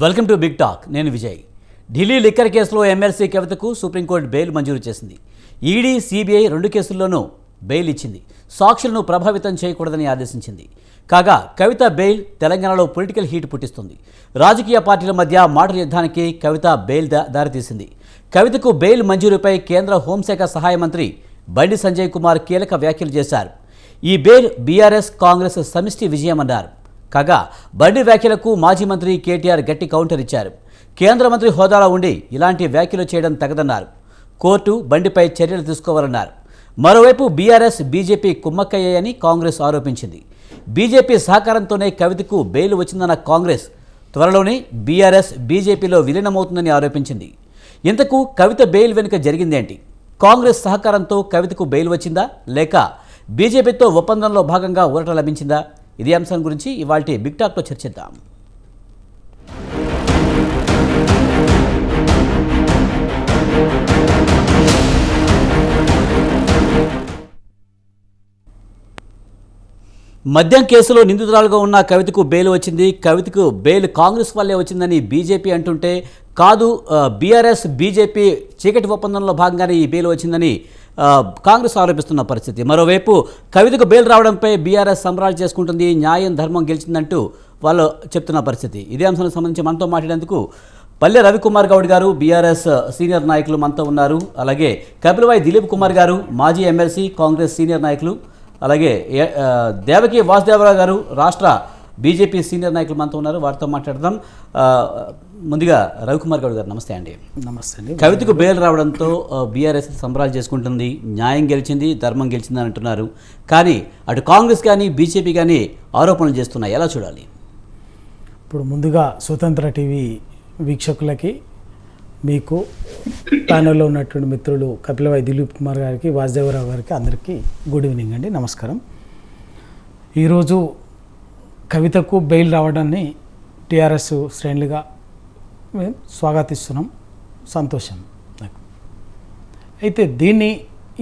Welcome to big talk. నేను Vijay. Delhi liquor కేసులో MLC కవితకు సుప్రీంకోర్టు బెయిల్ మంజూరు చేసింది. ఈడీ, సిబిఐ రెండు కేసుల్లోనూ బెయిల్ ఇచ్చింది. సాక్షులను ప్రభావితం చేయకూడదని ఆదేశించింది. కాగా కవిత బెయిల్ తెలంగాణలో పొలిటికల్ హీట్ పుట్టిస్తుంది. రాజకీయ పార్టీల మధ్య మాటల యుద్ధానికి కవిత బెయిల్ దారితీసింది. కవితకు బెయిల్ మంజూరుపై కేంద్ర హోంశాఖ సహాయ మంత్రి బండి సంజయ్ కుమార్ కీలక వ్యాఖ్యలు చేశారు. ఈ బెయిల్ బీఆర్ఎస్, కాంగ్రెస్ సమిష్టి విజయమన్నారు. కాగా బండి వ్యాఖ్యలకు మాజీ మంత్రి కేటీఆర్ గట్టి కౌంటర్ ఇచ్చారు. కేంద్ర మంత్రి హోదాలో ఉండి ఇలాంటి వ్యాఖ్యలు చేయడం తగదన్నారు. కోర్టు బండిపై చర్యలు తీసుకోవాలన్నారు. మరోవైపు బీఆర్ఎస్, బీజేపీ కుమ్మక్కయ్యాయని కాంగ్రెస్ ఆరోపించింది. బీజేపీ సహకారంతోనే కవితకు బెయిల్ వచ్చిందన్న కాంగ్రెస్ త్వరలోనే బీఆర్ఎస్, బీజేపీలో విలీనమవుతుందని ఆరోపించింది. ఇంతకు కవిత బెయిల్ వెనుక జరిగిందేంటి? కాంగ్రెస్ సహకారంతో కవితకు బెయిల్ వచ్చిందా, లేక బీజేపీతో ఒప్పందంలో భాగంగా ఊరట లభించిందా? ఇదే అంశం గురించి ఇవాల్టి బిగ్ టాక్లో చర్చిద్దాం. మద్యం కేసులో నిందితురాలుగా ఉన్న కవితకు బెయిల్ వచ్చింది. కవితకు బెయిల్ కాంగ్రెస్ వల్లే వచ్చిందని బీజేపీ అంటుంటే, కాదు బీఆర్ఎస్, బీజేపీ చీకటి ఒప్పందంలో భాగంగానే ఈ బెయిల్ వచ్చిందని కాంగ్రెస్ ఆరోపిస్తున్న పరిస్థితి. మరోవైపు కవితకు బెయిల్ రావడంపై బీఆర్ఎస్ సంబరాలు చేసుకుంటుంది. న్యాయం, ధర్మం గెలిచిందంటూ వాళ్ళు చెప్తున్న పరిస్థితి. ఇదే అంశానికి సంబంధించి మనతో మాట్లాడేందుకు పల్లె రవికుమార్ గౌడ్ గారు, బీఆర్ఎస్ సీనియర్ నాయకులు మనతో ఉన్నారు. అలాగే కపిలవాయి దిలీప్ కుమార్ గారు, మాజీ ఎమ్మెల్సీ, కాంగ్రెస్ సీనియర్ నాయకులు. అలాగే దేవకి వాసుదేవరావు గారు, రాష్ట్ర బీజేపీ సీనియర్ నాయకులు మనతో ఉన్నారు. వారితో మాట్లాడదాం. ముందుగా రవికుమార్ గౌడ్ గారు, నమస్తే అండి. నమస్తే అండి. కవితకు బెయిల్ రావడంతో బీఆర్ఎస్ సంబరాలు చేసుకుంటుంది. న్యాయం గెలిచింది, ధర్మం గెలిచింది అని అంటున్నారు. కానీ అటు కాంగ్రెస్ కానీ బీజేపీ కానీ ఆరోపణలు చేస్తున్నాయి. ఎలా చూడాలి? ఇప్పుడు ముందుగా స్వతంత్ర టీవీ వీక్షకులకి, మీకు ప్యానెల్లో ఉన్నటువంటి మిత్రులు కపిలవాయి దిలీప్ కుమార్ గారికి, వాసుదేవరావు గారికి అందరికీ గుడ్ ఈవినింగ్ అండి, నమస్కారం. ఈరోజు కవితకు బెయిల్ రావడాన్ని టీఆర్ఎస్ శ్రేణులుగా మేము స్వాగతిస్తున్నాం, సంతోషం నాకు. అయితే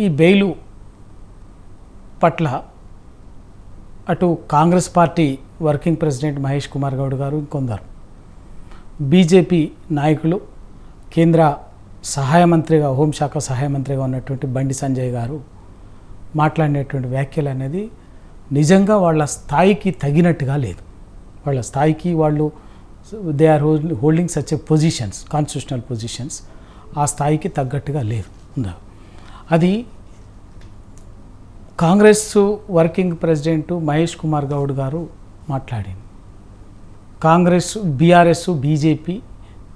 ఈ బెయిలు పట్ల అటు Congress party working president Mahesh Kumar Goud గారు, ఇంకొందరు బీజేపీ నాయకులు, కేంద్ర సహాయ మంత్రిగా, హోంశాఖ సహాయ మంత్రిగా ఉన్నటువంటి బండి సంజయ్ గారు మాట్లాడినటువంటి వ్యాఖ్యలు అనేది నిజంగా వాళ్ళ స్థాయికి తగినట్టుగా లేదు. వాళ్ళ స్థాయికి వాళ్ళు they are holding such a positions, constitutional positions, ఆ స్థాయికి తగ్గట్టుగా లేదు. అది కాంగ్రెస్ వర్కింగ్ ప్రెసిడెంట్ మహేష్ కుమార్ గౌడ్ గారు మాట్లాడింది. కాంగ్రెస్, బీఆర్ఎస్, బీజేపీ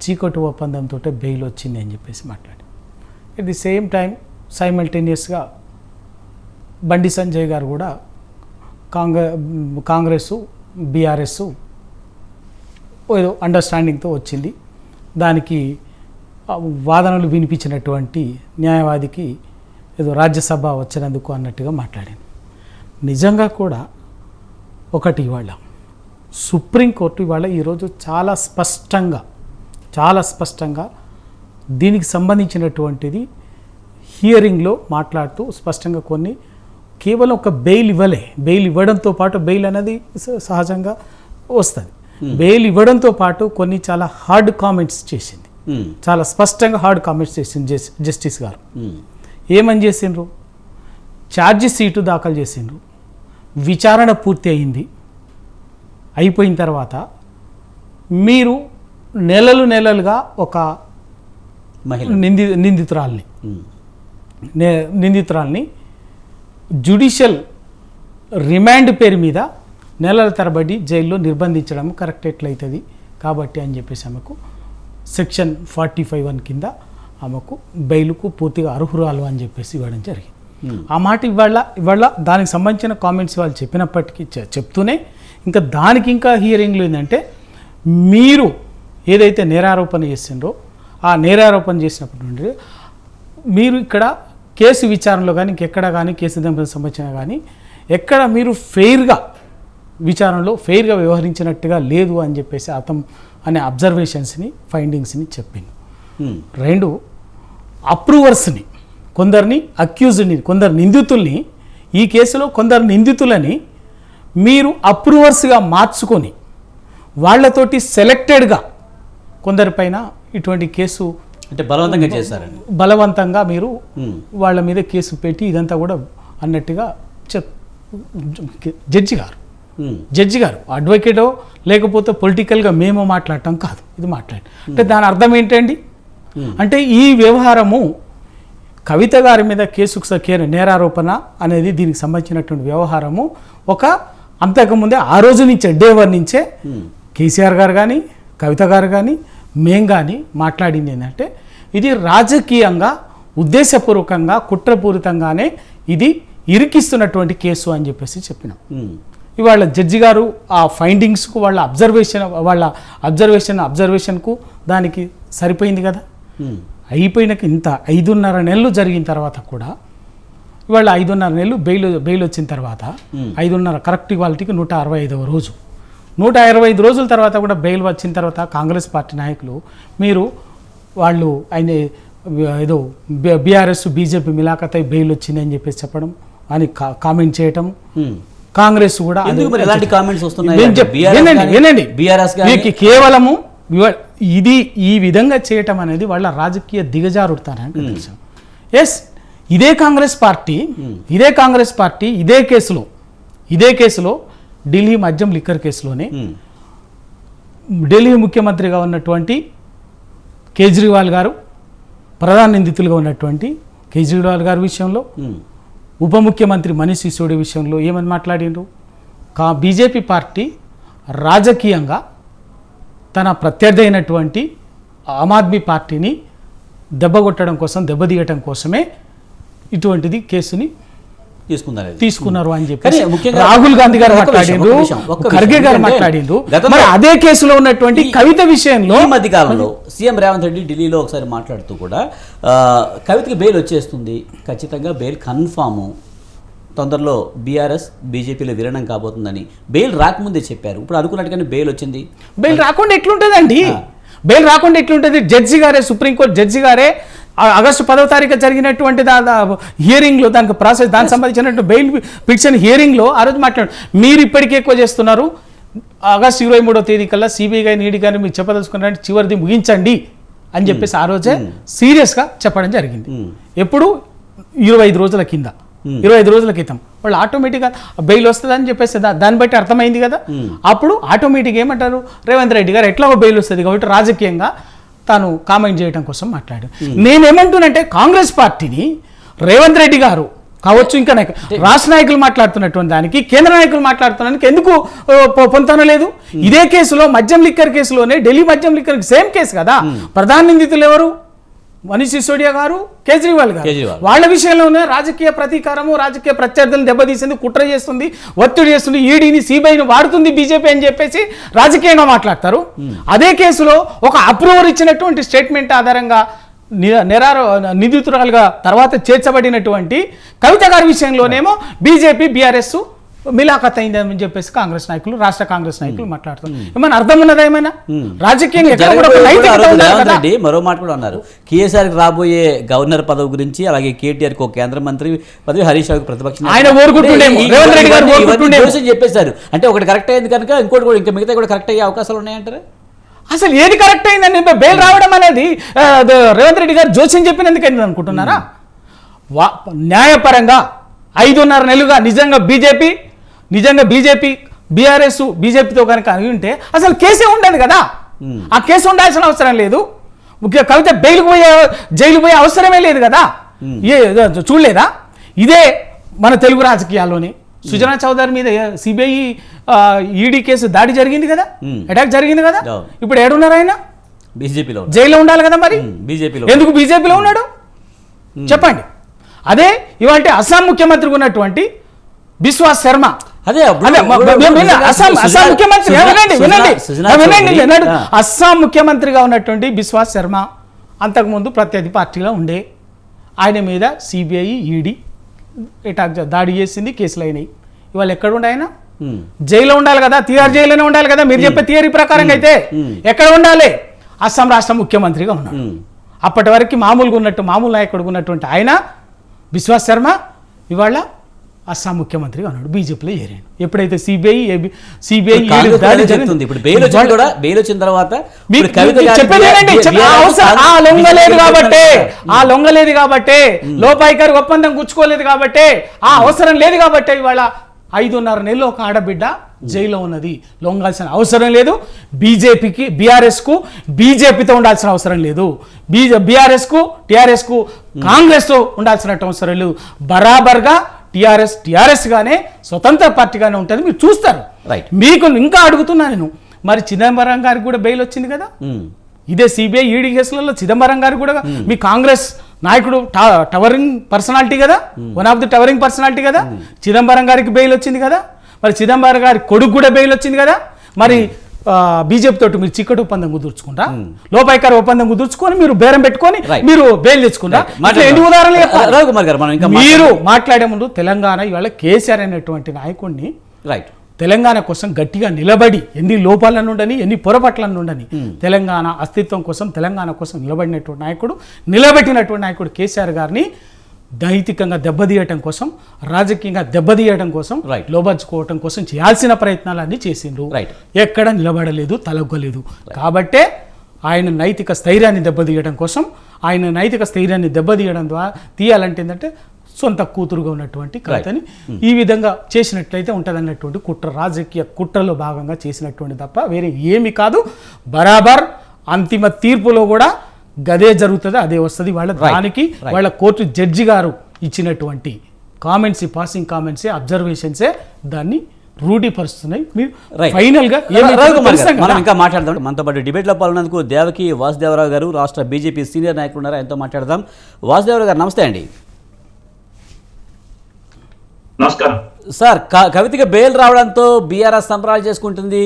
చీకటి ఒప్పందంతో బెయిల్ వచ్చింది అని చెప్పేసి మాట్లాడి, at the same time సైమల్టేనియస్గా Bandi Sanjay గారు కూడా కాంగ్రెస్, బీఆర్ఎస్ ఏదో అండర్స్టాండింగ్తో వచ్చింది, దానికి వాదనలు వినిపించినటువంటి న్యాయవాదికి ఏదో రాజ్యసభ వచ్చినందుకు అన్నట్టుగా మాట్లాడింది. నిజంగా కూడా ఒకటి, ఇవాళ సుప్రీంకోర్టు ఇవాళ ఈరోజు చాలా స్పష్టంగా దీనికి సంబంధించినటువంటిది హియరింగ్లో మాట్లాడుతూ స్పష్టంగా కొన్ని కేవలం ఒక బెయిల్ ఇవ్వడంతో పాటు, బెయిల్ అనేది సహజంగా వస్తుంది, బెయిల్ ఇవ్వడంతో పాటు కొన్ని చాలా హార్డ్ కామెంట్స్ చేసింది, చాలా స్పష్టంగా హార్డ్ కామెంట్స్ చేసింది జస్టిస్ గారు. ఏమని చేసిండ్రు? ఛార్జ్ షీటు దాఖలు చేసిండ్రు, విచారణ పూర్తి అయిపోయిన తర్వాత మీరు నెలలుగా ఒక నిందితురాల్ని జ్యుడిషియల్ రిమాండ్ పేరు మీద నెలల తరబడి జైల్లో నిర్బంధించడం కరెక్ట్ ఎట్లయితుంది కాబట్టి అని చెప్పేసి ఆమెకు సెక్షన్ 45(1) కింద ఆమెకు బెయిల్కు పూర్తిగా అర్హురాలు అని చెప్పేసి ఇవ్వడం జరిగింది. ఆ మాట ఇవాళ దానికి సంబంధించిన కామెంట్స్ వాళ్ళు చెప్పినప్పటికీ చెప్తూనే ఇంకా దానికి ఇంకా హియరింగ్లో ఏంటంటే, మీరు ఏదైతే నేరారోపణ చేసిండ్రో ఆ నేరారోపణ చేసినప్పటి నుండి మీరు ఇక్కడ కేసు విచారణలో కానీ ఇంకెక్కడ కానీ కేసు సంబంధించిన కానీ ఎక్కడ మీరు విచారణలో ఫెయిర్గా వ్యవహరించినట్టుగా లేదు అని చెప్పేసి అనే అబ్జర్వేషన్స్ని, ఫైండింగ్స్ని చెప్పింది. 2, అప్రూవర్స్ని, కొందరిని అక్యూజ్డ్ని, కొందరు నిందితుల్ని, ఈ కేసులో కొందరు నిందితులని మీరు అప్రూవర్స్గా మార్చుకొని వాళ్ళతోటి సెలెక్టెడ్గా కొందరిపైన ఇటువంటి కేసు అంటే బలవంతంగా చేశారండి. బలవంతంగా మీరు వాళ్ళ మీద కేసు పెట్టి ఇదంతా కూడా అన్నట్టుగా జడ్జి గారు అడ్వకేటో లేకపోతే పొలిటికల్గా మేము మాట్లాడటం కాదు, ఇది అంటే దాని అర్థం ఏంటండి అంటే ఈ వ్యవహారము కవిత గారి మీద కేసుకు నేరారోపణ అనేది దీనికి సంబంధించినటువంటి వ్యవహారము ఒక అంతకుముందే ఆ రోజు నుంచే డే 1 నుంచే కేసీఆర్ గారు కానీ కవిత గారు కానీ మేం కానీ మాట్లాడింది ఏంటంటే ఇది రాజకీయంగా ఉద్దేశపూర్వకంగా కుట్రపూరితంగానే ఇది ఇరికిస్తున్నటువంటి కేసు అని చెప్పేసి చెప్పినాం. ఇవాళ జడ్జి గారు ఆ ఫైండింగ్స్కు వాళ్ళ అబ్జర్వేషన్కు దానికి సరిపోయింది కదా. అయిపోయినాక ఇంత 5.5 నెలలు జరిగిన తర్వాత కూడా ఇవాళ 5.5 నెలలు బెయిల్ వచ్చిన తర్వాత 5.5 కరెక్ట్ ఇవాళకి 165వ రోజు 125 రోజుల తర్వాత కూడా బెయిల్ వచ్చిన తర్వాత కాంగ్రెస్ పార్టీ నాయకులు వాళ్ళు ఆయన ఏదో బీఆర్ఎస్ బీజేపీ మిలాఖతై బెయిల్ వచ్చింది అని చెప్పేసి చెప్పడం అని కామెంట్ చేయటం. కాంగ్రెస్ కూడా వినండి కేవలము ఇది ఈ విధంగా చేయటం అనేది వాళ్ళ రాజకీయ దిగజారుతారని తెలుసు. ఎస్ ఇదే కాంగ్రెస్ పార్టీ ఇదే కేసులో ఢిల్లీ మద్యం లిక్కర్ కేసులోనే ఢిల్లీ ముఖ్యమంత్రిగా ఉన్నటువంటి కేజ్రీవాల్ గారు ప్రధాన నిందితులుగా ఉన్నటువంటి కేజ్రీవాల్ గారి విషయంలో ఉప ముఖ్యమంత్రి మనీష్ సిసోడియా విషయంలో ఏమని మాట్లాడిండ్రు? బీజేపీ పార్టీ రాజకీయంగా తన ప్రత్యర్థి అయినటువంటి ఆమ్ ఆద్మీ పార్టీని దెబ్బతీయటం కోసమే ఇటువంటిది కేసుని తీసుకున్నారు అని చెప్పి రాహుల్ గాంధీ గారు మాట్లాడిండ్రు, ఖర్గే గారు మాట్లాడిండ్రు. మరి అదే కేసులో ఉన్నటువంటి కవిత విషయంలో ఈ మధ్య కాలంలో సీఎం రేవంత్ రెడ్డి ఢిల్లీలో ఒకసారి మాట్లాడుతూ కూడా కవితకి బెయిల్ వచ్చేస్తుంది, ఖచ్చితంగా బెయిల్ కన్ఫాము, తొందరలో బీఆర్ఎస్ బీజేపీలో విలీనం కాబోతుందని బెయిల్ రాకముందే చెప్పారు. ఇప్పుడు అనుకున్నట్టుగానే బెయిల్ వచ్చింది. బెయిల్ రాకుండా ఎట్లుంటుంది? జడ్జి గారే, సుప్రీంకోర్టు జడ్జి గారే ఆగస్టు 10వ తారీఖు జరిగినటువంటి హియరింగ్లో దానికి దానికి సంబంధించినటువంటి బెయిల్ పిటిషన్ హియరింగ్లో ఆ రోజు మాట్లాడు మీరు ఇప్పటికే ఎక్కువ చేస్తున్నారు, ఆగస్టు 23వ తేదీ కల్లా సిబిఐ కానీ ఈడీ కానీ మీరు చెప్పదలుచుకున్నారంటే చివరిది ముగించండి అని చెప్పేసి ఆ రోజే సీరియస్గా చెప్పడం జరిగింది. ఎప్పుడు 25 రోజుల క్రితం వాళ్ళు ఆటోమేటిక్గా బెయిల్ వస్తుందని చెప్పేసి దాన్ని బట్టి అర్థమైంది కదా. అప్పుడు ఆటోమేటిక్గా ఏమంటారు, రేవంత్ రెడ్డి గారు ఎట్లాగో బెయిల్ వస్తుంది కాబట్టి రాజకీయంగా తాను కామెంట్ చేయడం కోసం మాట్లాడాడు. నేనేమంటున్నంటే కాంగ్రెస్ పార్టీని రేవంత్ రెడ్డి గారు కావచ్చు, ఇంకా రాష్ట్ర నాయకులు మాట్లాడుతున్నటువంటి దానికి కేంద్ర నాయకులు మాట్లాడుతున్నందుకు ఎందుకు పొందలేదు? ఇదే కేసులో మద్యం లిక్కర్ కేసులోనే ఢిల్లీ మద్యం లిక్కర్ సేమ్ కేసు కదా. ప్రధాన నిందితులు ఎవరు? మనీష్ సిసోడియా గారు, కేజ్రీవాల్ గారు. వాళ్ళ విషయంలోనే రాజకీయ ప్రతీకారము, రాజకీయ ప్రత్యర్థులను దెబ్బతీసింది, కుట్ర చేస్తుంది, ఒత్తిడి చేస్తుంది, ఈడీని సిబిఐని వాడుతుంది బీజేపీ అని చెప్పేసి రాజకీయంగా మాట్లాడతారు. అదే కేసులో ఒక అప్రూవర్ ఇచ్చినటువంటి స్టేట్మెంట్ ఆధారంగా నిందితురాలుగా తర్వాత చేర్చబడినటువంటి కవిత గారి విషయంలోనేమో బీజేపీ బీఆర్ఎస్ మిలాఖత్ అయిందని చెప్పేసి కాంగ్రెస్ నాయకులు, రాష్ట్ర కాంగ్రెస్ నాయకులు మాట్లాడుతున్నారు. ఏమైనా అర్థం ఉన్నదా? ఏమైనా రాజకీయంగా మరో మాట కూడా అన్నారు, కేసీఆర్ రాబోయే గవర్నర్ పదవి గురించి, అలాగే కేటీఆర్ కు కేంద్ర మంత్రి పదవి, హరీష్ రావుకి ప్రతిపక్ష చెప్పేశారు. అంటే ఒకటి కరెక్ట్ అయింది కనుక ఇంకోటి కూడా ఇంకా మిగతా కూడా కరెక్ట్ అయ్యే అవకాశాలు ఉన్నాయంటారు. అసలు ఏది కరెక్ట్ అయిందని బెయిల్ రావడం అనేది రేవంత్ రెడ్డి గారు జోస్యం చెప్పినందుకు అయింది అనుకుంటున్నారా? న్యాయపరంగా 5.5 నెలలుగా నిజంగా బీజేపీ బీఆర్ఎస్ బీజేపీతో కనుక అని ఉంటే అసలు కేసే ఉండదు కదా. ఆ కేసు ఉండాల్సిన అవసరం లేదు. కవిత జైలుకు పోయే అవసరమే లేదు కదా. చూడలేదా? ఇదే మన తెలుగు రాజకీయాల్లోనే సుజనా చౌదరి మీద సిబిఐ ఈడీ కేసు దాడి జరిగింది కదా, అటాక్ జరిగింది కదా. ఇప్పుడు ఏడున్నారు ఆయన? బీజేపీలో జైల్లో ఉండాలి కదా. మరి ఎందుకు బీజేపీలో ఉన్నాడు చెప్పండి. అదే ఇవాళ అస్సాం ముఖ్యమంత్రిగా ఉన్నటువంటి బిశ్వాస్ శర్మ, అస్సాం ముఖ్యమంత్రిగా ఉన్నటువంటి బిశ్వాస్ శర్మ అంతకుముందు ప్రత్యర్థి పార్టీలో ఉండే, ఆయన మీద సిబిఐ ఈడీ అటాక్ దాడి చేసింది, కేసులు అయినాయి. ఇవాళ ఎక్కడ ఉండే ఆయన? జైల్లో ఉండాలి కదా, తిహార్ జైల్లోనే ఉండాలి కదా. మీరు చెప్పే థియరీ ప్రకారంగా అయితే ఎక్కడ ఉండాలి? అస్సాం రాష్ట్ర ముఖ్యమంత్రిగా ఉన్నాడు. అప్పటి వరకు మామూలు నాయకుడుగా ఉన్నటువంటి ఆయన బిశ్వాస్ శర్మ ఇవాళ అస్సాం ముఖ్యమంత్రిగా ఉన్నాడు, బీజేపీలో చేరాడు. ఎప్పుడైతే సిబిఐ కాంగ్రెస్ అదే చెప్తుంది. ఇప్పుడు బెయిల్ వచ్చింది కూడా, బెయిల్ వచ్చిన తర్వాత ఇప్పుడు కవిత గారికి ఆ లొంగలేదు కాబట్టి లోపాయి గారు ఒప్పందం గుచ్చుకోలేదు కాబట్టి ఆ అవసరం లేదు కాబట్టి ఇవాళ 5.5 నెలలు ఒక ఆడబిడ్డ జైల్లో ఉన్నది. లొంగాల్సిన అవసరం లేదు. బీఆర్ఎస్కు బీజేపీతో ఉండాల్సిన అవసరం లేదు. బీఆర్ఎస్కు టీఆర్ఎస్కు కాంగ్రెస్తో ఉండాల్సిన అవసరం లేదు. బరాబర్గా టీఆర్ఎస్ గానే స్వతంత్ర పార్టీగానే ఉంటుంది. మీరు చూస్తారు. మీకు ఇంకా అడుగుతున్నా నేను, మరి చిదంబరం గారికి కూడా బెయిల్ వచ్చింది కదా, ఇదే సిబిఐ ఈడీ కేసులలో చిదంబరం గారికి కూడా మీ కాంగ్రెస్ నాయకుడు టవరింగ్ పర్సనాలిటీ కదా, one of the towering personality కదా, చిదంబరం గారికి బెయిల్ వచ్చింది కదా, మరి చిదంబరం గారి కొడుకు కూడా బెయిల్ వచ్చింది కదా. మరి బీజేపీ తోటి మీరు చిక్కటి ఒప్పందం కుదుర్చుకుంటా, లోపాయికారు ఒప్పందం కుదుర్చుకొని మీరు బేరం పెట్టుకొని మీరు బెయిల్ తెచ్చుకుంటా. ఎన్ని ఉదాహరణలు మీరు మాట్లాడే ముందు తెలంగాణ ఇవాళ కేసీఆర్ అనేటువంటి నాయకుడిని తెలంగాణ కోసం గట్టిగా నిలబడి ఎన్ని లోపాలను ఉండని ఎన్ని పొరపాట్లను ఉండని తెలంగాణ అస్తిత్వం కోసం తెలంగాణ కోసం నిలబెట్టినటువంటి నాయకుడు కేసీఆర్ గారిని నైతికంగా దెబ్బతీయటం కోసం, రాజకీయంగా దెబ్బతీయటం కోసం, లోబర్చుకోవటం కోసం చేయాల్సిన ప్రయత్నాలన్నీ చేసిండ్రు. ఎక్కడ నిలబడలేదు, తలొగ్గలేదు. కాబట్టే ఆయన నైతిక స్థైర్యాన్ని దెబ్బతీయడం కోసం, ఆయన నైతిక స్థైర్యాన్ని దెబ్బతీయడం ద్వారా తీయాలంటే ఏంటంటే సొంత కూతురుగా ఉన్నటువంటి కవితని ఈ విధంగా చేసినట్లయితే ఉంటుంది అన్నటువంటి కుట్ర, రాజకీయ కుట్రలో భాగంగా చేసినటువంటి తప్ప వేరే ఏమి కాదు. బరాబర్ అంతిమ తీర్పులో కూడా గదే జరుగుతుంది, అదే వస్తుంది. వాళ్ళ కోర్టు జడ్జి గారు ఇచ్చినటువంటి కామెంట్స్, పాసింగ్ కామెంట్సే, అబ్జర్వేషన్సే దాన్ని రూఢీపరుస్తున్నాయి. మీరు ఫైనల్ గా మనం ఇంకా మాట్లాడదాం. మనతో పాటు డిబేట్లో పాల్గొన్నందుకు దేవకి వాసుదేవరావు గారు, రాష్ట్ర బీజేపీ సీనియర్ నాయకులు ఉన్నారు. ఆయనతో మాట్లాడదాం. వాసుదేవరావు గారు నమస్తే అండి. నమస్కారం సార్. కవితకి బెయిల్ రావడంతో బీఆర్ఎస్ సంబరాలు చేసుకుంటుంది,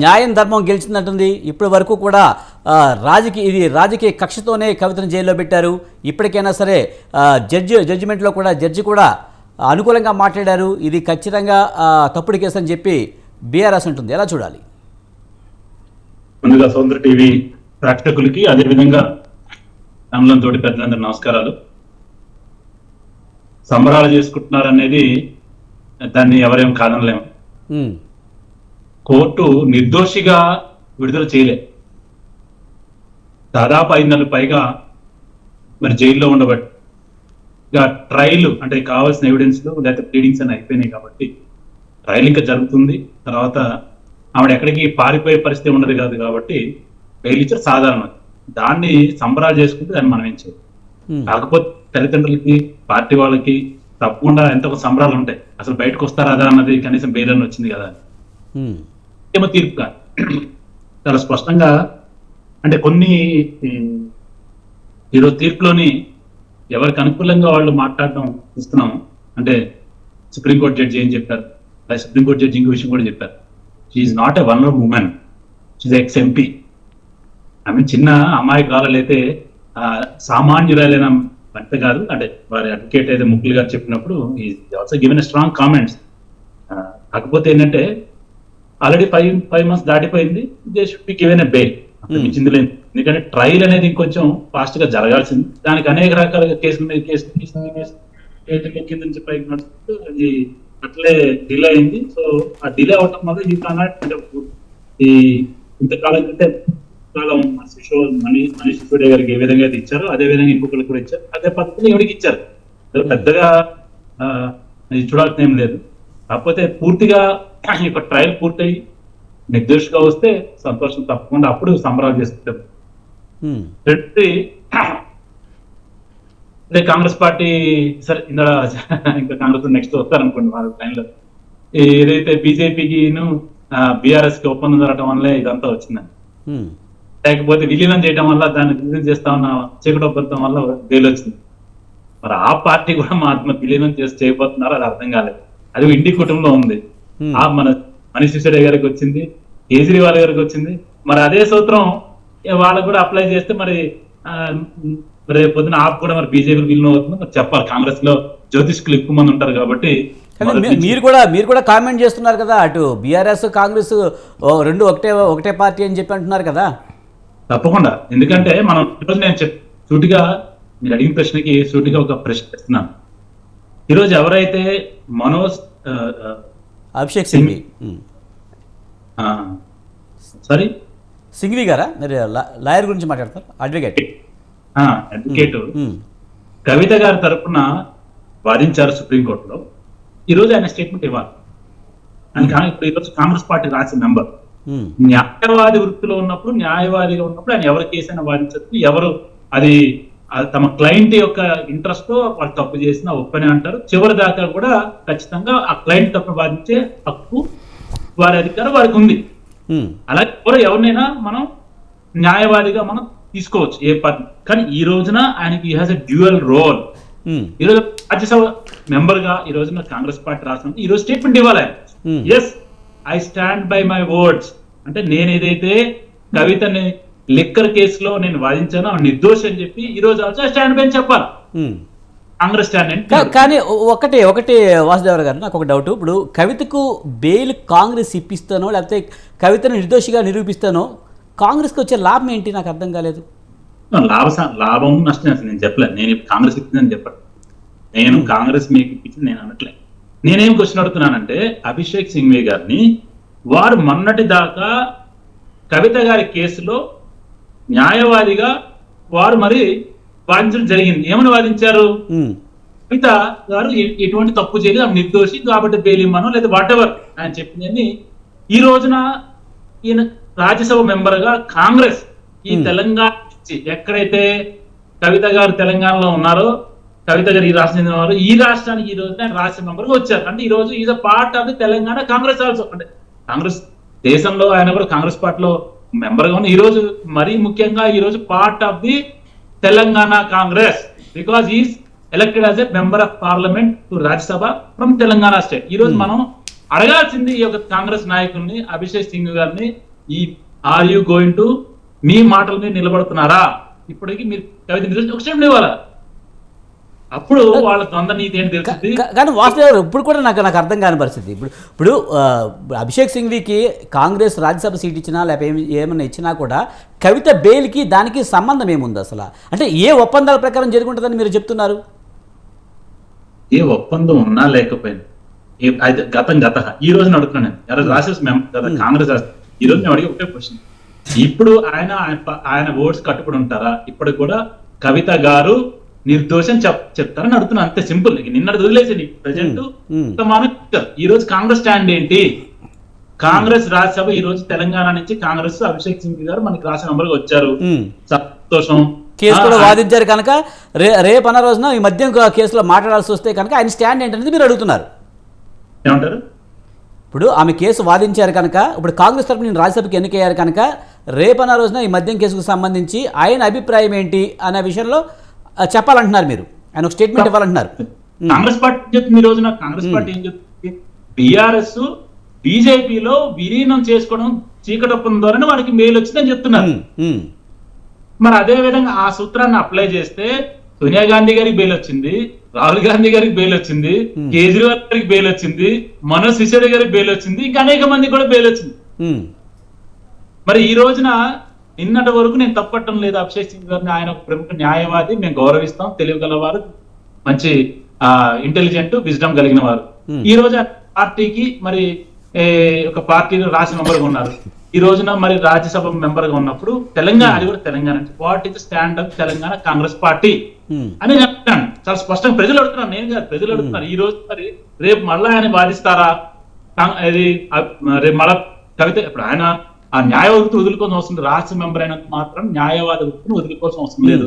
న్యాయం ధర్మం గెలిచిందంటుంది. ఇప్పటి వరకు కూడా రాజకీయ కక్షతోనే కవితను జైల్లో పెట్టారు. ఇప్పటికైనా సరే జడ్జిమెంట్లో కూడా జడ్జి కూడా అనుకూలంగా మాట్లాడారు. ఇది ఖచ్చితంగా తప్పుడు కేసు అని చెప్పి బీఆర్ఎస్ ఉంటుంది. ఎలా చూడాలి? ముందుగా సౌందర్య టీవీ ప్రేక్షకులకి, అదేవిధంగా తోటి పెద్దలందరూ నమస్కారాలు. సంబరాలు చేసుకుంటున్నారు అనేది దాన్ని ఎవరేం కాదనలేము. కోర్టు నిర్దోషిగా విడుదల చేయలే. దాదాపు 5 నెలలు పైగా మరి జైల్లో ఉండబట్టి ఇక ట్రయల్ అంటే కావాల్సిన ఎవిడెన్స్లు లేకపోతే ప్లీడింగ్స్ అని అయిపోయినాయి కాబట్టి ట్రయల్ ఇంకా జరుగుతుంది. తర్వాత ఆవిడ ఎక్కడికి పారిపోయే పరిస్థితి ఉండదు కాదు కాబట్టి బెయిల్ ఇచ్చారు. సాధారణం. దాన్ని సంబరాలు చేసుకుంటే దాన్ని మనం ఏం చేయాలి. కాకపోతే తల్లిదండ్రులకి, పార్టీ వాళ్ళకి తప్పకుండా ఎంతో సంబరాలు ఉంటాయి. అసలు బయటకు వస్తారా అదా అన్నది కనీసం బెయిల్ అని వచ్చింది కదా, ఏమో తీర్పు కాదు. చాలా స్పష్టంగా అంటే కొన్ని ఈరోజు తీర్పులోని ఎవరికి అనుకూలంగా వాళ్ళు మాట్లాడడం చూస్తున్నాము. అంటే సుప్రీంకోర్టు జడ్జి ఏం చెప్పారు, సుప్రీంకోర్టు జడ్జి ఇంకో విషయం కూడా చెప్పారు. She's not a vulnerable women, she's ex MP. ఆమె చిన్న అమాయకురాలైతే సామాన్యురాలైన వంట కాదు. అంటే వారి అడ్వకేట్ అయితే ముక్కులు గారు చెప్పినప్పుడు ఆల్సో గివెన్ స్ట్రాంగ్ కామెంట్స్. కాకపోతే ఏంటంటే ఆల్రెడీ 5 months దాటిపోయింది. They should be given a bail. మించింది లేదు. ఎందుకంటే ట్రయల్ అనేది ఇంకొంచెం ఫాస్ట్ గా జరగాల్సింది. దానికి అనేక రకాలుగా కేసుల మీద కింద పైకి నడుస్తూ అది అట్లే డిలే అయింది. సో ఆ డిలే అవటం వల్ల ఈ ఇంతకాలం కంటే మనీష్ సిసోడియా గారికి ఏ విధంగా అయితే ఇచ్చారో అదే విధంగా ఇంకొకరికి కూడా ఇచ్చారు. అదే పద్ధతిని ఎవరికి ఇచ్చారు. పెద్దగా చూడాల్సిన ఏం లేదు. కాకపోతే పూర్తిగా ఈ ట్రయల్ పూర్తయి నిర్దోషిగా వస్తే సంతోషం, తప్పకుండా అప్పుడు సంబరాలు చేసుకుంటాం. అదే కాంగ్రెస్ పార్టీ సరే ఇందా ఇంకా కాంగ్రెస్ నెక్స్ట్ వస్తారనుకోండి వాళ్ళ టైంలో. ఏదైతే బీజేపీకిను బీఆర్ఎస్ కి ఒప్పందం జరగడం వల్లే ఇదంతా వచ్చిందని, లేకపోతే విలీనం చేయడం వల్ల దాన్ని విలీనం చేస్తా ఉన్న చీకటి ఒప్పందం వల్ల బెయిల్ వచ్చింది. మరి ఆ పార్టీ కూడా మా విలీనం చేయబోతున్నారు, అది అర్థం కాలేదు. అది ఇండి కుటుంబంలో ఉంది. మన మనీష్ సిసోడియా గారికి వచ్చింది, కేజ్రీవాల్ గారికి వచ్చింది. మరి అదే సూత్రం వాళ్ళకు కూడా అప్లై చేస్తే మరి రేపు పొద్దున ఆప్ కూడా మరి బీజేపీ విలీనం అవుతుంది. మరి చెప్పాలి. కాంగ్రెస్ లో జ్యోతిష్కులు ఎక్కువ మంది ఉంటారు కాబట్టి. మీరు కూడా కామెంట్ చేస్తున్నారు కదా, అటు బీఆర్ఎస్ కాంగ్రెస్ రెండు ఒకటే పార్టీ అని చెప్పి అంటున్నారు కదా. తప్పకుండా. ఎందుకంటే మనం ఈరోజు నేను సూటిగా మీరు అడిగిన ప్రశ్నకి సూటిగా ఒక ప్రశ్న ఇస్తున్నాను. ఈరోజు ఎవరైతే మనోజ్ అభిషేక్ సింఘ్వి. సారీ సింఘ్వి గారా మీరు లాయర్ గురించి మాట్లాడతారు, అడ్వకేట్. అడ్వకేట్ కవిత గారి తరపున వాదించారు సుప్రీంకోర్టులో. ఈరోజు ఆయన స్టేట్మెంట్ ఇవ్వాలి. ఆయన ఇప్పుడు ఈరోజు కాంగ్రెస్ పార్టీ రాసిన మెంబర్. న్యాయవాది వృత్తిలో ఉన్నప్పుడు, న్యాయవాదిగా ఉన్నప్పుడు ఆయన ఎవరి కేసు అయినా వాదించచ్చు. ఎవరు అది తమ క్లయింట్ యొక్క ఇంట్రెస్ట్ తో వాళ్ళు తప్పు చేసినా ఒప్పని అంటారు. చివరి దాకా కూడా ఖచ్చితంగా ఆ క్లయింట్ తప్పు వాదించే హక్కు వారి అధికారం వారికి ఉంది. అలాగే ఎవరినైనా మనం న్యాయవాదిగా మనం తీసుకోవచ్చు ఏ పార్టీ. కానీ ఈ రోజున ఆయనకి హ్యాస్ ఎ డ్యూయల్ రోల్. ఈ రోజు రాజ్యసభ మెంబర్ గా ఈ రోజున కాంగ్రెస్ పార్టీ రాష్ట్రం ఈ రోజు స్టేట్మెంట్ ఇవ్వాలి. Yes I stand by my words అంటే నేను ఏదైతే కవితని లిక్కర్ కేసులో నేను వాదించానో నిర్దోషి అని చెప్పి ఈ రోజు ఆల్సో స్టాండ్ బై అని చెప్పాలి కాంగ్రెస్ స్టాండ్. కానీ ఒకటే వాసుదేవరావు గారు, నాకు ఒక డౌట్. ఇప్పుడు కవితకు బెయిల్ కాంగ్రెస్ ఇప్పిస్తానో లేకపోతే కవితను నిర్దోషిగా నిరూపిస్తానో కాంగ్రెస్కి వచ్చే లాభం ఏంటి నాకు అర్థం కాలేదు. లాభం నష్టం అసలు నేను చెప్పలేదు. నేను కాంగ్రెస్ ఇప్పిందని చెప్పాను. నేను కాంగ్రెస్ మీకు ఇప్పించింది నేను అనట్లేదు. నేనేం క్వశ్చన్ అడుగుతున్నానంటే అభిషేక్ సింఘ్వి గారిని వారు మొన్నటి దాకా కవిత గారి కేసులో న్యాయవాదిగా వారు మరి వాదించడం జరిగింది. ఏమని వాదించారు? కవిత గారు ఎటువంటి తప్పు చేయలేదు, ఆమె నిర్దోషి కాబట్టి బెయిల్ ఇమ్మనో లేదా వాట్ ఎవర్ ఆయన చెప్పిందని ఈ రోజున ఈయన రాజ్యసభ మెంబర్ గా కాంగ్రెస్ ఈ తెలంగాణ ఎక్కడైతే కవిత గారు తెలంగాణలో ఉన్నారో, కవిత గారు ఈ రాష్ట్రం చెందిన వారు, ఈ రాష్ట్రానికి ఈ రోజు రాజ్యసభ మెంబర్ గా వచ్చారు. అంటే ఈ రోజు is a part of the Telangana Congress also. అంటే కాంగ్రెస్ దేశంలో ఆయన కూడా కాంగ్రెస్ పార్టీలో మెంబర్ గా ఉన్న ఈ రోజు మరీ ముఖ్యంగా ఈ రోజు part of the Telangana Congress because is elected as a member of parliament to Rajya Sabha from Telangana state. ఈ రోజు మనం అడగాల్సింది ఈ యొక్క కాంగ్రెస్ నాయకుల్ని అభిషేక్ సింగ్ గారిని, ఈ are you going to me మాటల మీద నిలబడుతున్నారా? ఇప్పటికి మీరు కవిత ఒక స్టెప్ ఇవ్వాలా? అప్పుడు వాళ్ళ ద్వంద్వ నీతి ఏంటి తెలుస్తుంది. కానీ వాసుదేవ్ ఇప్పుడు కూడా నాకు అర్థం కాని పరిస్థితి. ఇప్పుడు అభిషేక్ సింఘ్వికి కాంగ్రెస్ రాజ్యసభ సీట్ ఇచ్చినా లేకపోతే ఏమైనా ఇచ్చినా కూడా కవిత బెయిల్కి దానికి సంబంధం ఏముంది అసలు? అంటే ఏ ఒప్పందాల ప్రకారం జరుగుతుందని మీరు చెప్తున్నారు? ఏ ఒప్పందం ఉన్నా లేకపోయినా గత ఈ రోజు అడుగుతున్నాను నేను. ఎవరు రాసేసి కాంగ్రెస్ ఈ రోజు నేను అడిగి ఒకటే క్వశ్చన్. ఇప్పుడు ఆయన ఓట్స్ కట్టుబడి ఉంటారా? ఇప్పటికి కూడా కవిత గారు నిర్దోషం చెప్తారని అడుగుతున్నా, అంతే సింపుల్. నిన్నటి వదిలేసి ప్రజెంట్ ఈ రోజు కాంగ్రెస్ స్టాండ్ ఏంటి? కాంగ్రెస్ రాజ్యసభ ఈ రోజు తెలంగాణ నుంచి కాంగ్రెస్ అభిషేక్ సింగ్ గారు మనకి రాష్ట్ర మెంబర్ గా వచ్చారు, సంతోషం. కేసు కూడా వాదించారు కనుక రేపు అన్న రోజున ఈ మధ్య కేసులో మాట్లాడాల్సి వస్తే కనుక ఆయన స్టాండ్ ఏంటనేది మీరు అడుగుతున్నారు. ఏమంటారు? ఇప్పుడు ఆమె కేసు వాదించారు కనుక, ఇప్పుడు కాంగ్రెస్ తరఫున నేను రాజ్యసభకి ఎన్నికయ్యారు కనుక రేపన్న రోజున ఈ మద్యం కేసుకు సంబంధించి ఆయన అభిప్రాయం ఏంటి అనే విషయంలో చెప్పాలంటున్నారు మీరు. ఆయన ఒక స్టేట్మెంట్ ఇవ్వాలంటున్నారు. కాంగ్రెస్ పార్టీ చెప్తుంది ఈ రోజున. కాంగ్రెస్ పార్టీ ఏం చెప్తుంది? బీఆర్ఎస్ బీజేపీలో విలీనం చేసుకోవడం చీకటొప్పం ద్వారానే వారికి మేలు వచ్చిందని చెప్తున్నారు. మరి అదే విధంగా ఆ సూత్రాన్ని అప్లై చేస్తే సోనియా గాంధీ గారికి బెయిల్ వచ్చింది, రాహుల్ గాంధీ గారికి బెయిల్ వచ్చింది, కేజ్రీవాల్ గారికి బెయిల్ వచ్చింది, మనోజ్ సిసోడియా గారికి బెయిల్ వచ్చింది, ఇంకా అనేక మంది కూడా బెయిల్ వచ్చింది. మరి ఈ రోజున నిన్నటి వరకు నేను తప్పట్టం లేదు అభిషేక్ సింగ్ గారిని. ఆయన ఒక ప్రముఖ న్యాయవాది, మేము గౌరవిస్తాం, తెలియగలవారు, మంచి ఇంటెలిజెంట్ విజ్డమ్ కలిగిన వారు. ఈ రోజు పార్టీకి మరి ఒక పార్టీలో రాష్ట్ర మెంబర్ గా ఉన్నారు. ఈ రోజున మరి రాజ్యసభ మెంబర్ గా ఉన్నప్పుడు తెలంగాణ, అది కూడా Telangana what is stand up Telangana Congress party అని చెప్తాను. చాలా స్పష్టంగా ప్రజలు అడుగుతున్నారు, నేను కాదు, ప్రజలు అడుగుతున్నారు. ఈ రోజు మరి రేపు మళ్ళా ఆయన వాదిస్తారా? అది రేపు మళ్ళా కవిత ఇప్పుడు ఆయన ఆ న్యాయవాది వదులుకోవాల్సిన అవసరం లేదు. రాష్ట్ర మెంబర్ అయినంత మాత్రం న్యాయవాది వదులుకోవాల్సిన అవసరం లేదు.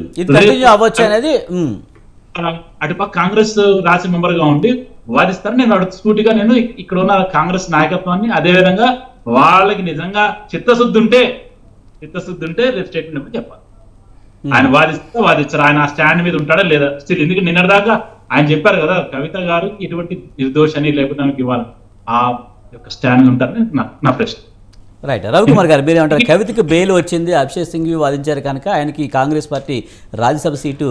అటుపక్క కాంగ్రెస్ రాష్ట్ర మెంబర్ గా ఉండి వాదిస్తారు. నేను స్ఫూర్తిగా నేను ఇక్కడ ఉన్న కాంగ్రెస్ నాయకత్వాన్ని, అదే విధంగా వాళ్ళకి నిజంగా చిత్తశుద్ధి ఉంటే రేపు స్టేట్మెంట్ చెప్పాలి. ఆయన వాదిస్తారు, ఆయన ఆ స్టాండ్ మీద ఉంటాడా లేదా స్టిల్. ఎందుకంటే నిన్నటిదాకా ఆయన చెప్పారు కదా కవిత గారు ఇటువంటి నిర్దోషని లేకపోతే ఆమెకి ఇవ్వాలి, ఆ యొక్క స్టాండ్ ఉంటారని నా ప్రశ్న. రైట్. రవికుమార్ గారు మీరు ఏమంటారు? కవితకి బెయిల్ వచ్చింది, అభిషేక్ సింఘ్వి వాదించారు కనుక ఆయనకి Congress party Rajya Sabha seat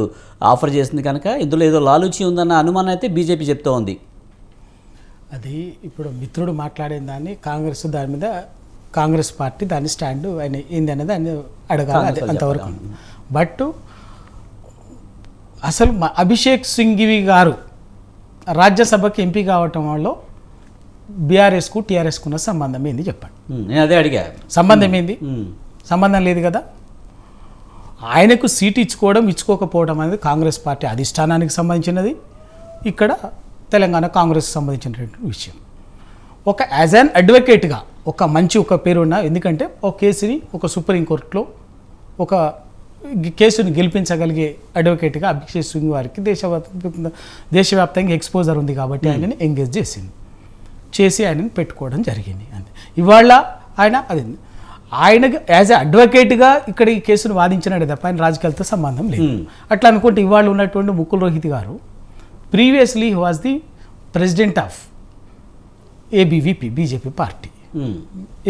offer చేసింది కనుక ఇందులో ఏదో లాలూచి ఉందన్న అనుమానం అయితే బీజేపీ చెప్తూ ఉంది. అది ఇప్పుడు మిత్రుడు మాట్లాడిన దాన్ని దాని మీద కాంగ్రెస్ పార్టీ దాని స్టాండ్ ఆయన ఏంది అనేది ఆయన అడగాలి, అది అంతవరకు. బట్ అసలు అభిషేక్ సింఘ్వి గారు రాజ్యసభకి ఎంపీ కావటం వల్ల బీఆర్ఎస్కు టీఆర్ఎస్కు ఉన్న సంబంధం ఏంది చెప్పండి. నేను అదే అడిగా. సంబంధం ఏంది? సంబంధం లేదు కదా. ఆయనకు సీట్ ఇచ్చుకోకపోవడం అనేది కాంగ్రెస్ పార్టీ అధిష్టానానికి సంబంధించినది, ఇక్కడ తెలంగాణ కాంగ్రెస్కి సంబంధించినటువంటి విషయం. ఒక యాజ్ అన్ అడ్వకేట్గా ఒక మంచి ఒక పేరున్న, ఎందుకంటే ఒక కేసుని ఒక సుప్రీంకోర్టులో ఒక కేసుని గెలిపించగలిగే అడ్వకేట్గా అభిషేక్ సింగ్ వారికి దేశవ్యాప్తంగా ఎక్స్పోజర్ ఉంది కాబట్టి ఆయనని ఎంగేజ్ చేసి ఆయనని పెట్టుకోవడం జరిగింది. అంతే. ఇవాళ ఆయనకు యాజ్ ఎ అడ్వకేట్గా ఇక్కడ ఈ కేసును వాదించినాడే తప్ప ఆయన రాజకీయాలతో సంబంధం లేదు. అట్లా అనుకుంటే ఇవాళ ఉన్నటువంటి ముకుల్ రోహిత్ గారు previously he was the president of ABVP BJP party,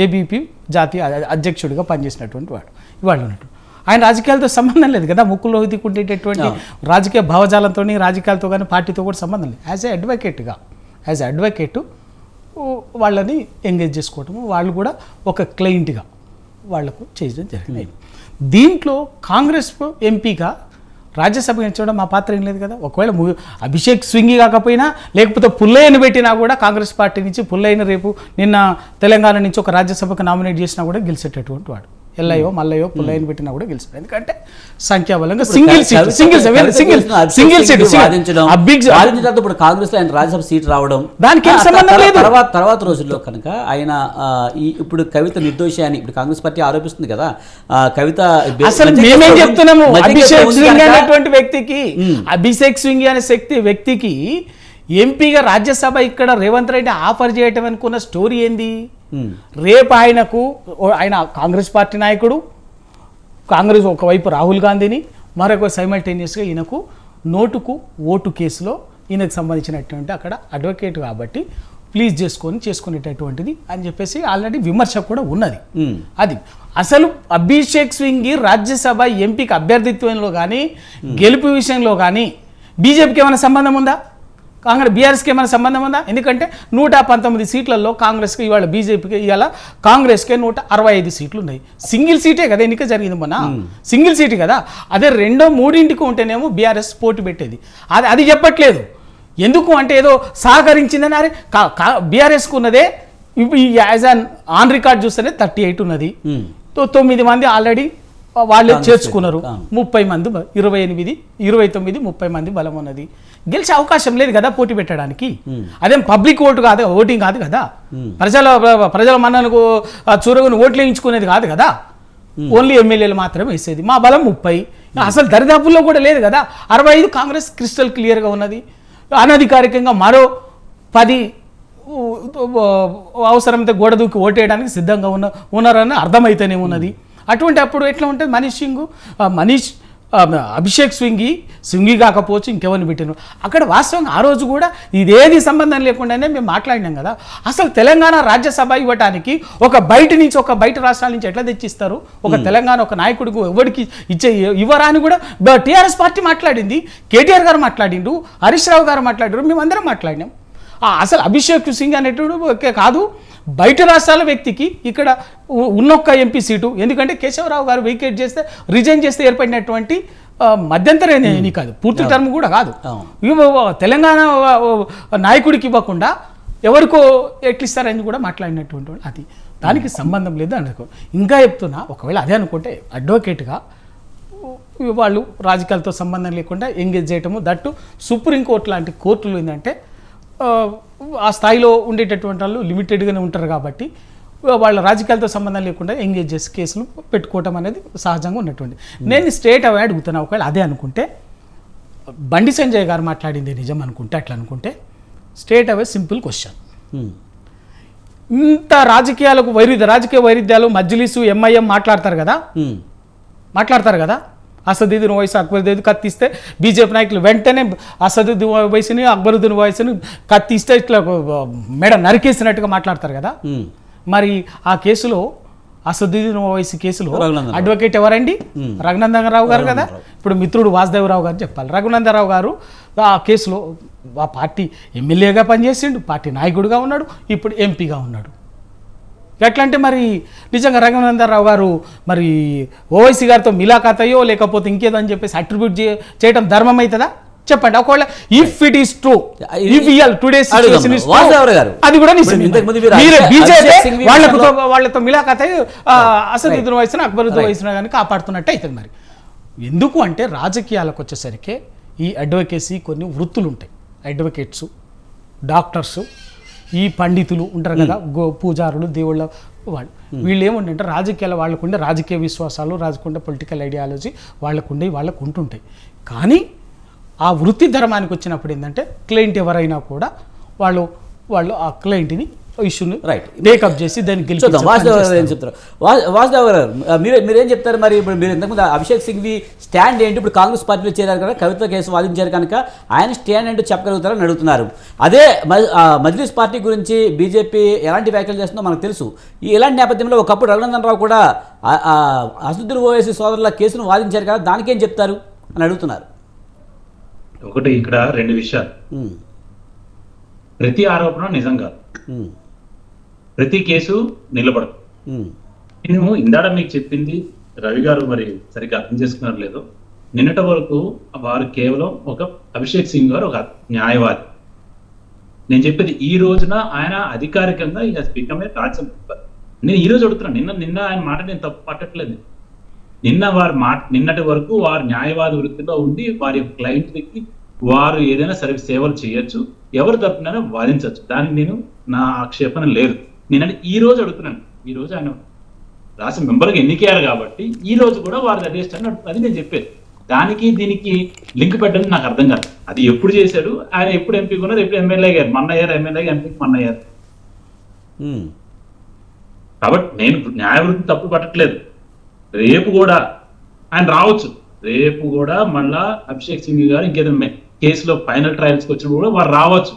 ABP జాతీయ అధ్యక్షుడిగా పనిచేసినటువంటి వాడు ఇవాళ ఉన్నట్టు. ఆయన రాజకీయాలతో సంబంధం లేదు కదా. ముకుల్ రోహిత్కి ఉండేటటువంటి రాజకీయ భావజాలంతో రాజకీయాలతో కానీ పార్టీతో కూడా సంబంధం లేదు. యాజ్ ఎ అడ్వకేట్ వాళ్ళని ఎంగేజ్ చేసుకోవటము, వాళ్ళు కూడా ఒక క్లయింట్గా వాళ్లకు చేయడం జరిగింది. దీంట్లో కాంగ్రెస్ ఎంపీగా రాజ్యసభ ఎంచడం మా పాత్ర ఏం లేదు కదా. ఒకవేళ అభిషేక్ స్వింగి కాకపోయినా లేకపోతే పుల్లయ్యను పెట్టినా కూడా కాంగ్రెస్ పార్టీ నుంచి పుల్లయ్యను రేపు నిన్న తెలంగాణ నుంచి ఒక రాజ్యసభకు నామినేట్ చేసినా కూడా గెలిచేటటువంటి వాడు. ఎల్లయ్యో మల్లయ్యో పుల్లయ్యను పెట్టినా కూడా గెలిచాడు. ఎందుకంటే సంఖ్యాబలంగా సింగిల్ ఇప్పుడు కాంగ్రెస్ లో ఆయన రాజ్యసభ సీట్ రావడం దానికి సంబంధం లేదు. తర్వాత రోజుల్లో కనుక ఆయన ఇప్పుడు కవిత నిర్దోషి అని ఇప్పుడు కాంగ్రెస్ పార్టీ ఆరోపిస్తుంది కదా. కవిత అసలు మేమేం చెప్తున్నాము, అభిషేక్ స్వింగి అనేటువంటి వ్యక్తికి, అభిషేక్ స్వింగి అనే వ్యక్తికి ఎంపీగా రాజ్యసభ ఇక్కడ రేవంత్ రెడ్డి ఆఫర్ చేయటం అనుకున్న స్టోరీ ఏంది? రేపు ఆయన కాంగ్రెస్ పార్టీ నాయకుడు, కాంగ్రెస్ ఒకవైపు రాహుల్ గాంధీని, మరొక సైమల్టేనియస్గా ఈయనకు నోటుకు ఓటు కేసులో ఈయనకు సంబంధించినటువంటి అక్కడ అడ్వకేట్ కాబట్టి ప్లీజ్ చేసుకునేటటువంటిది అని చెప్పేసి ఆల్రెడీ విమర్శ కూడా ఉన్నది. అది అసలు అభిషేక్ స్వింగి రాజ్యసభ ఎంపీకి అభ్యర్థిత్వంలో కానీ గెలుపు విషయంలో కానీ బీజేపీకి ఏమైనా సంబంధం ఉందా? బీఆర్ఎస్కి ఏమైనా సంబంధం ఉందా? ఎందుకంటే 119 సీట్లలో కాంగ్రెస్కి ఇవాళ బీజేపీకి ఇవాళ కాంగ్రెస్కే 165 సీట్లు ఉన్నాయి. సింగిల్ సీటే కదా ఎన్నిక జరిగింది మొన్న, సింగిల్ సీటు కదా. అదే రెండో మూడింటికి ఉంటేనేమో బీఆర్ఎస్ పోటీ పెట్టేది. అది చెప్పట్లేదు. ఎందుకు అంటే ఏదో సహకరించిందని. అరే బీఆర్ఎస్కు ఉన్నదే యాజ్ అన్ ఆన్ రికార్డ్ చూస్తేనే 38 ఉన్నది. 9 మంది ఆల్రెడీ వాళ్ళే చేర్చుకున్నారు. 30 మంది 28, 29, 30 మంది బలం ఉన్నది. గెలిచే అవకాశం లేదు కదా పోటీ పెట్టడానికి. అదేం పబ్లిక్ ఓటు కాదు, ఓటింగ్ కాదు కదా. ప్రజల మన్ననకు చూరగుని ఓట్లు వేయించుకునేది కాదు కదా. ఓన్లీ ఎమ్మెల్యేలు మాత్రమే వేసేది. మా బలం 30. అసలు దరిదాపుల్లో కూడా లేదు కదా. 65 కాంగ్రెస్ క్రిస్టల్ క్లియర్గా ఉన్నది. అనధికారికంగా మరో 10 అవసరమైతే గోడ దూకి ఓటేయడానికి సిద్ధంగా ఉన్నారని అర్థమైతేనే ఉన్నది. అటువంటి అప్పుడు ఎట్లా ఉంటుంది? మనీష్ అభిషేక్ స్వింగి కాకపోవచ్చు ఇంకెవరిని పెట్టిన అక్కడ వాస్తవంగా ఆ రోజు కూడా ఇదేది సంబంధం లేకుండానే మేము మాట్లాడినాం కదా. అసలు తెలంగాణ రాజ్యసభ ఇవ్వటానికి ఒక బయట రాష్ట్రాల నుంచి ఎట్లా తెచ్చిస్తారు? ఒక తెలంగాణ ఒక నాయకుడికి ఎవరికి ఇవ్వరా అని కూడా టీఆర్ఎస్ పార్టీ మాట్లాడింది. కేటీఆర్ గారు మాట్లాడిండు, హరీష్ రావు గారు మాట్లాడారు, మేమందరం మాట్లాడినాం. అసలు అభిషేక్ సింగ్ అనేటువంటి కాదు, బయట రాష్ట్రాల వ్యక్తికి ఇక్కడ ఉన్నొక్క ఎంపీ సీటు. ఎందుకంటే కేశవరావు గారు రిజైన్ చేస్తే ఏర్పడినటువంటి మధ్యంతర ఎన్ని కాదు, పూర్తి టర్మ్ కూడా కాదు. తెలంగాణ నాయకుడికి ఇవ్వకుండా ఎవరికో ఎట్లిస్తారని కూడా మాట్లాడినటువంటి అది దానికి సంబంధం లేదు అనుకో. ఇంకా చెప్తున్నా, ఒకవేళ అదే అనుకుంటే అడ్వకేట్గా వాళ్ళు రాజకీయాలతో సంబంధం లేకుండా ఎంగేజ్ చేయటము, దట్టు సుప్రీంకోర్టు లాంటి కోర్టులు ఏంటంటే ఆ స్థాయిలో ఉండేటటువంటి వాళ్ళు లిమిటెడ్గానే ఉంటారు కాబట్టి వాళ్ళ రాజకీయాలతో సంబంధం లేకుండా ఎంగేజ్ చేసి కేసులు పెట్టుకోవటం అనేది సహజంగా ఉన్నటువంటి. నేను స్ట్రేట్ అవే అడుగుతున్నా, ఒకవేళ అదే అనుకుంటే బండి సంజయ్ గారు మాట్లాడింది నిజం అనుకుంటే, అట్లా అనుకుంటే స్ట్రేట్ అవే సింపుల్ క్వశ్చన్. ఇంత రాజకీయ వైరుధ్యాలు మజ్లిసు ఎంఐఎం మాట్లాడతారు కదా. అసదుద్దీన్ ఓవైసీ అక్బరుద్దీన్ కత్తిస్తే బీజేపీ నాయకులు వెంటనే అసదుద్దీన్ ఓవైసీని అక్బరుద్దీన్ ఓవైసీని కత్తిస్తే ఇట్లా మెడ నరికేసినట్టుగా మాట్లాడతారు కదా. మరి ఆ కేసులో అసదుద్దీన్ ఓవైసీ కేసులో అడ్వకేట్ ఎవరండి? రఘునందన్ రావు గారు కదా. ఇప్పుడు మిత్రుడు వాసుదేవరావు గారు చెప్పాలి. రఘునందన్ రావు గారు ఆ కేసులో ఆ పార్టీ ఎమ్మెల్యేగా పనిచేసిండు, పార్టీ నాయకుడిగా ఉన్నాడు, ఇప్పుడు ఎంపీగా ఉన్నాడు. ఎట్లా అంటే మరి నిజంగా రఘునందన్ రావు గారు మరి ఓవైసీ గారితో మిలాఖాతయో లేకపోతే ఇంకేదో అని చెప్పేసి అట్రిబ్యూట్ చేయడం ధర్మం అవుతుందా? చెప్పండి. ఒకవేళ if it is true, if today's అది కూడా బీజేపీ వాళ్ళతో మిలాఖత్ అసదుద్దీన్ వయసున అక్బరుద్దీన్ వయసున కానీ కాపాడుతున్నట్టు అవుతుంది. మరి ఎందుకు అంటే రాజకీయాలకు వచ్చేసరికి ఈ అడ్వకేసీ కొన్ని వృత్తులు ఉంటాయి. అడ్వకేట్స్, డాక్టర్స్, ఈ పండితులు ఉంటారు కదా, పూజారులు, దేవుళ్ళ వాళ్ళు, వీళ్ళు ఏముంటే రాజకీయాలు వాళ్ళకుండే రాజకీయ విశ్వాసాలు, రాజకుండే పొలిటికల్ ఐడియాలజీ వాళ్ళకు ఉంటుంటాయి. కానీ ఆ వృత్తి ధర్మానికి వచ్చినప్పుడు ఏంటంటే క్లయింట్ ఎవరైనా కూడా వాళ్ళు ఆ క్లయింట్ని ఇష్యూని టేకప్ చేసి దాన్ని గెలిచి వాసుదేవ్ గారు మీరేం చెప్తారు? మరి ఇప్పుడు మీరు ఇంతకుముందు అభిషేక్ సింఘ్వి స్టాండ్ ఏంటి? ఇప్పుడు కాంగ్రెస్ పార్టీలో చేరారు కదా, కవిత కేసు వాదించారు కనుక ఆయన స్టాండ్ ఏంటో చెప్పగలుగుతారని అడుగుతున్నారు. అదే మజ్లిస్ పార్టీ గురించి బీజేపీ ఎలాంటి వ్యాఖ్యలు చేస్తుందో మనకు తెలుసు. ఇలాంటి నేపథ్యంలో ఒకప్పుడు రఘునందన్ రావు కూడా అసదుద్దీన్ ఓవైసీ సోదరుల కేసును వాదించారు కదా, దానికేం చెప్తారు అని అడుగుతున్నారు. ఒకటి ఇక్కడ రెండు విషయాలు. ప్రతి ఆరోపణ నిజం కాదు, ప్రతి కేసు నిలబడదు. నేను ఇందాడ మీకు చెప్పింది రవి గారు మరి సరిగ్గా అర్థం చేసుకున్నారు లేదో, నిన్నటి వరకు వారు కేవలం ఒక అభిషేక్ సింగ్ గారు ఒక న్యాయవాది. నేను చెప్పేది ఈ రోజున ఆయన అధికారికంగా బికమ్ ఏ రాజ్యం. నేను ఈ రోజు అడుగుతున్నాను, నిన్న ఆయన మాట నేను తప్పు పట్టట్లేదు. నిన్నటి వరకు వారు న్యాయవాది వృత్తిలో ఉండి వారి యొక్క క్లయింట్కి వారు ఏదైనా సేవలు చేయొచ్చు, ఎవరు తప్పినా వాదించవచ్చు. దానికి నేను నా ఆక్షేపణ లేదు. నేనంటే ఈ రోజు అడుగుతున్నాను, ఈ రోజు ఆయన రాష్ట్ర మెంబర్గా ఎన్నికయ్యారు కాబట్టి ఈ రోజు కూడా వారు అడ్జస్ట్ అది నేను చెప్పేది. దానికి దీనికి లింక్ పెట్టడం నాకు అర్థం కాదు. అది ఎప్పుడు చేశాడు ఆయన, ఎప్పుడు ఎంపీ ఉన్నారు, ఎప్పుడు ఎమ్మెల్యే అయ్యారు, మొన్న అయ్యారు ఎమ్మెల్యేగా, ఎంపీకి మొన్న అయ్యారు. కాబట్టి నేను న్యాయవృత్తి తప్పు పట్టట్లేదు. రేపు కూడా ఆయన రావచ్చు, రేపు కూడా మళ్ళా అభిషేక్ సింగ్ గారు ఇంకేదైనా కేసులో ఫైనల్ ట్రయల్స్కి వచ్చినప్పుడు కూడా వారు రావచ్చు.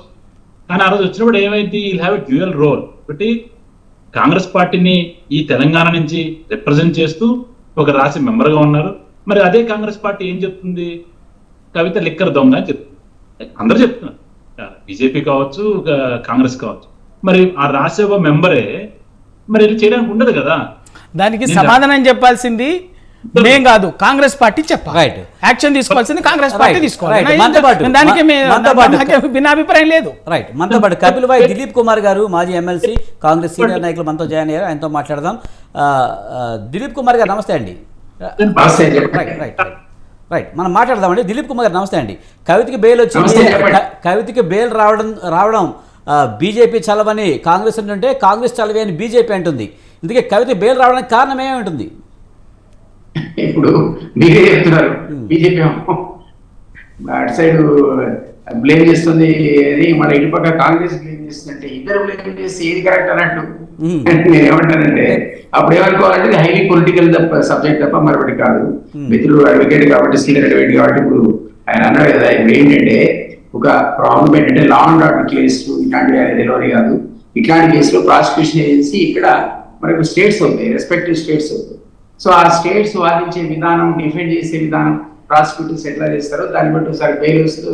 కానీ ఆ రోజు వచ్చినప్పుడు ఏమైంది, will have a dual role. ఒకటి కాంగ్రెస్ పార్టీని ఈ తెలంగాణ నుంచి రిప్రజెంట్ చేస్తూ ఒక రాష్ట్ర మెంబర్గా ఉన్నారు. మరి అదే కాంగ్రెస్ పార్టీ ఏం చెప్తుంది, కవిత లిక్కర్ దొంగ అని చెప్తుంది. అందరూ చెప్తున్నారు, బీజేపీ కావచ్చు, కాంగ్రెస్ కావచ్చు. మరి ఆ రాజ్యసభ మెంబరే మరి ఇది చేయడానికి ఉండదు కదా. దానికి సమాధానం చెప్పాల్సింది మేం కాదు, కాంగ్రెస్ పార్టీ చెప్పాలి. యాక్షన్ తీసుకోవాల్సింది కాంగ్రెస్ పార్టీ తీసుకోవాలి. దానికి భిన్నాభిప్రాయం లేదు. రైట్. మనతో పాటు కపిల్ భాయ్ దిలీప్ కుమార్ గారు, మాజీ ఎమ్మెల్సీ, కాంగ్రెస్ సీనియర్ నాయకులు మనతో జాయిన్ అయ్యారు. ఆయనతో మాట్లాడదాం. దిలీప్ కుమార్ గారు నమస్తే అండి. రైట్, మనం మాట్లాడదామండి. దిలీప్ కుమార్ గారు నమస్తే అండి. కవితకి బెయిల్ వచ్చింది, కవితకి బెయిల్ రావడం బీజేపీ చలవని కాంగ్రెస్ అంటుంటే, కాంగ్రెస్ చలవే అని బీజేపీ అంటుంది. ఇందుకే కవిత బెయిల్ రావడానికి కారణం ఏమి ఉంటుంది? ఇప్పుడు మీరే చెప్తున్నారు, బీజేపీ అటు సైడ్ బ్లేమ్ చేస్తుంది, మన ఇటు పక్క కాంగ్రెస్ బ్లేమ్ చేస్తుందంటే ఇద్దరు బ్లేమ్ చేస్తే ఏది కరెక్ట్ అన్నట్టు. నేను ఏమంటానంటే అప్పుడు ఏమనుకోవాలంటే హైలీ పొలిటికల్ సబ్జెక్ట్ తప్ప మరొకటి కాదు. మిత్రులు అడ్వకేట్ కాబట్టి, సీనియర్ అడ్వకేట్ కాబట్టి ఇప్పుడు ఆయన అన్నాడు కదా, ఇప్పుడు ఏంటంటే ఒక ప్రాబ్లం ఏంటంటే లా అండ్ ఆర్డర్ కేసు ఇట్లాంటివి అనేది తెలియదు కాదు. ఇట్లాంటి కేసులో ప్రాసిక్యూషన్ ఏజెన్సీ ఇక్కడ మనకు స్టేట్స్ అవుతాయి, రెస్పెక్టివ్ స్టేట్స్ అవుతాయి. సో ఆ స్టేట్స్ వాదించే విధానం, డిఫెండ్ చేసే విధానం ప్రాసిక్యూటర్స్ ఎట్లా చేస్తారో దాన్ని బట్టి ఒకసారి బెయిల్ వస్తుంది,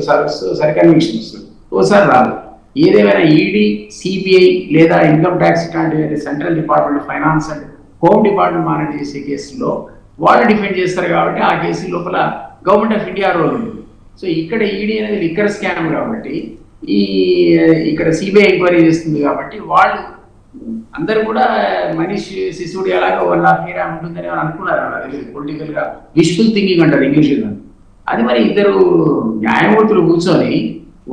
ఒకసారి కన్విక్షన్ వస్తుంది, ఒకసారి రాదు. ఏదేమైనా ఈడీ, సిబిఐ లేదా ఇన్కమ్ ట్యాక్స్ ఇట్లాంటి central department, finance and home department monitor చేసే కేసుల్లో వాళ్ళు డిఫెండ్ చేస్తారు కాబట్టి ఆ కేసు లోపల గవర్నమెంట్ ఆఫ్ ఇండియా రోల్ ఉంది. సో ఇక్కడ ఈడీ అనేది లిక్కర్ స్కామ్ కాబట్టి ఇక్కడ సిబిఐ ఎంక్వైరీ చేస్తుంది కాబట్టి వాళ్ళు అందరు కూడా మనీష్ సిసోడి అలాగా 1.5 year ఉంటుందని అనుకున్నారు. పొలిటికల్ గా విష్ఫుల్ థింకింగ్ అంటారు ఇంగ్లీష్లో. అది మరి ఇద్దరు న్యాయమూర్తులు కూర్చొని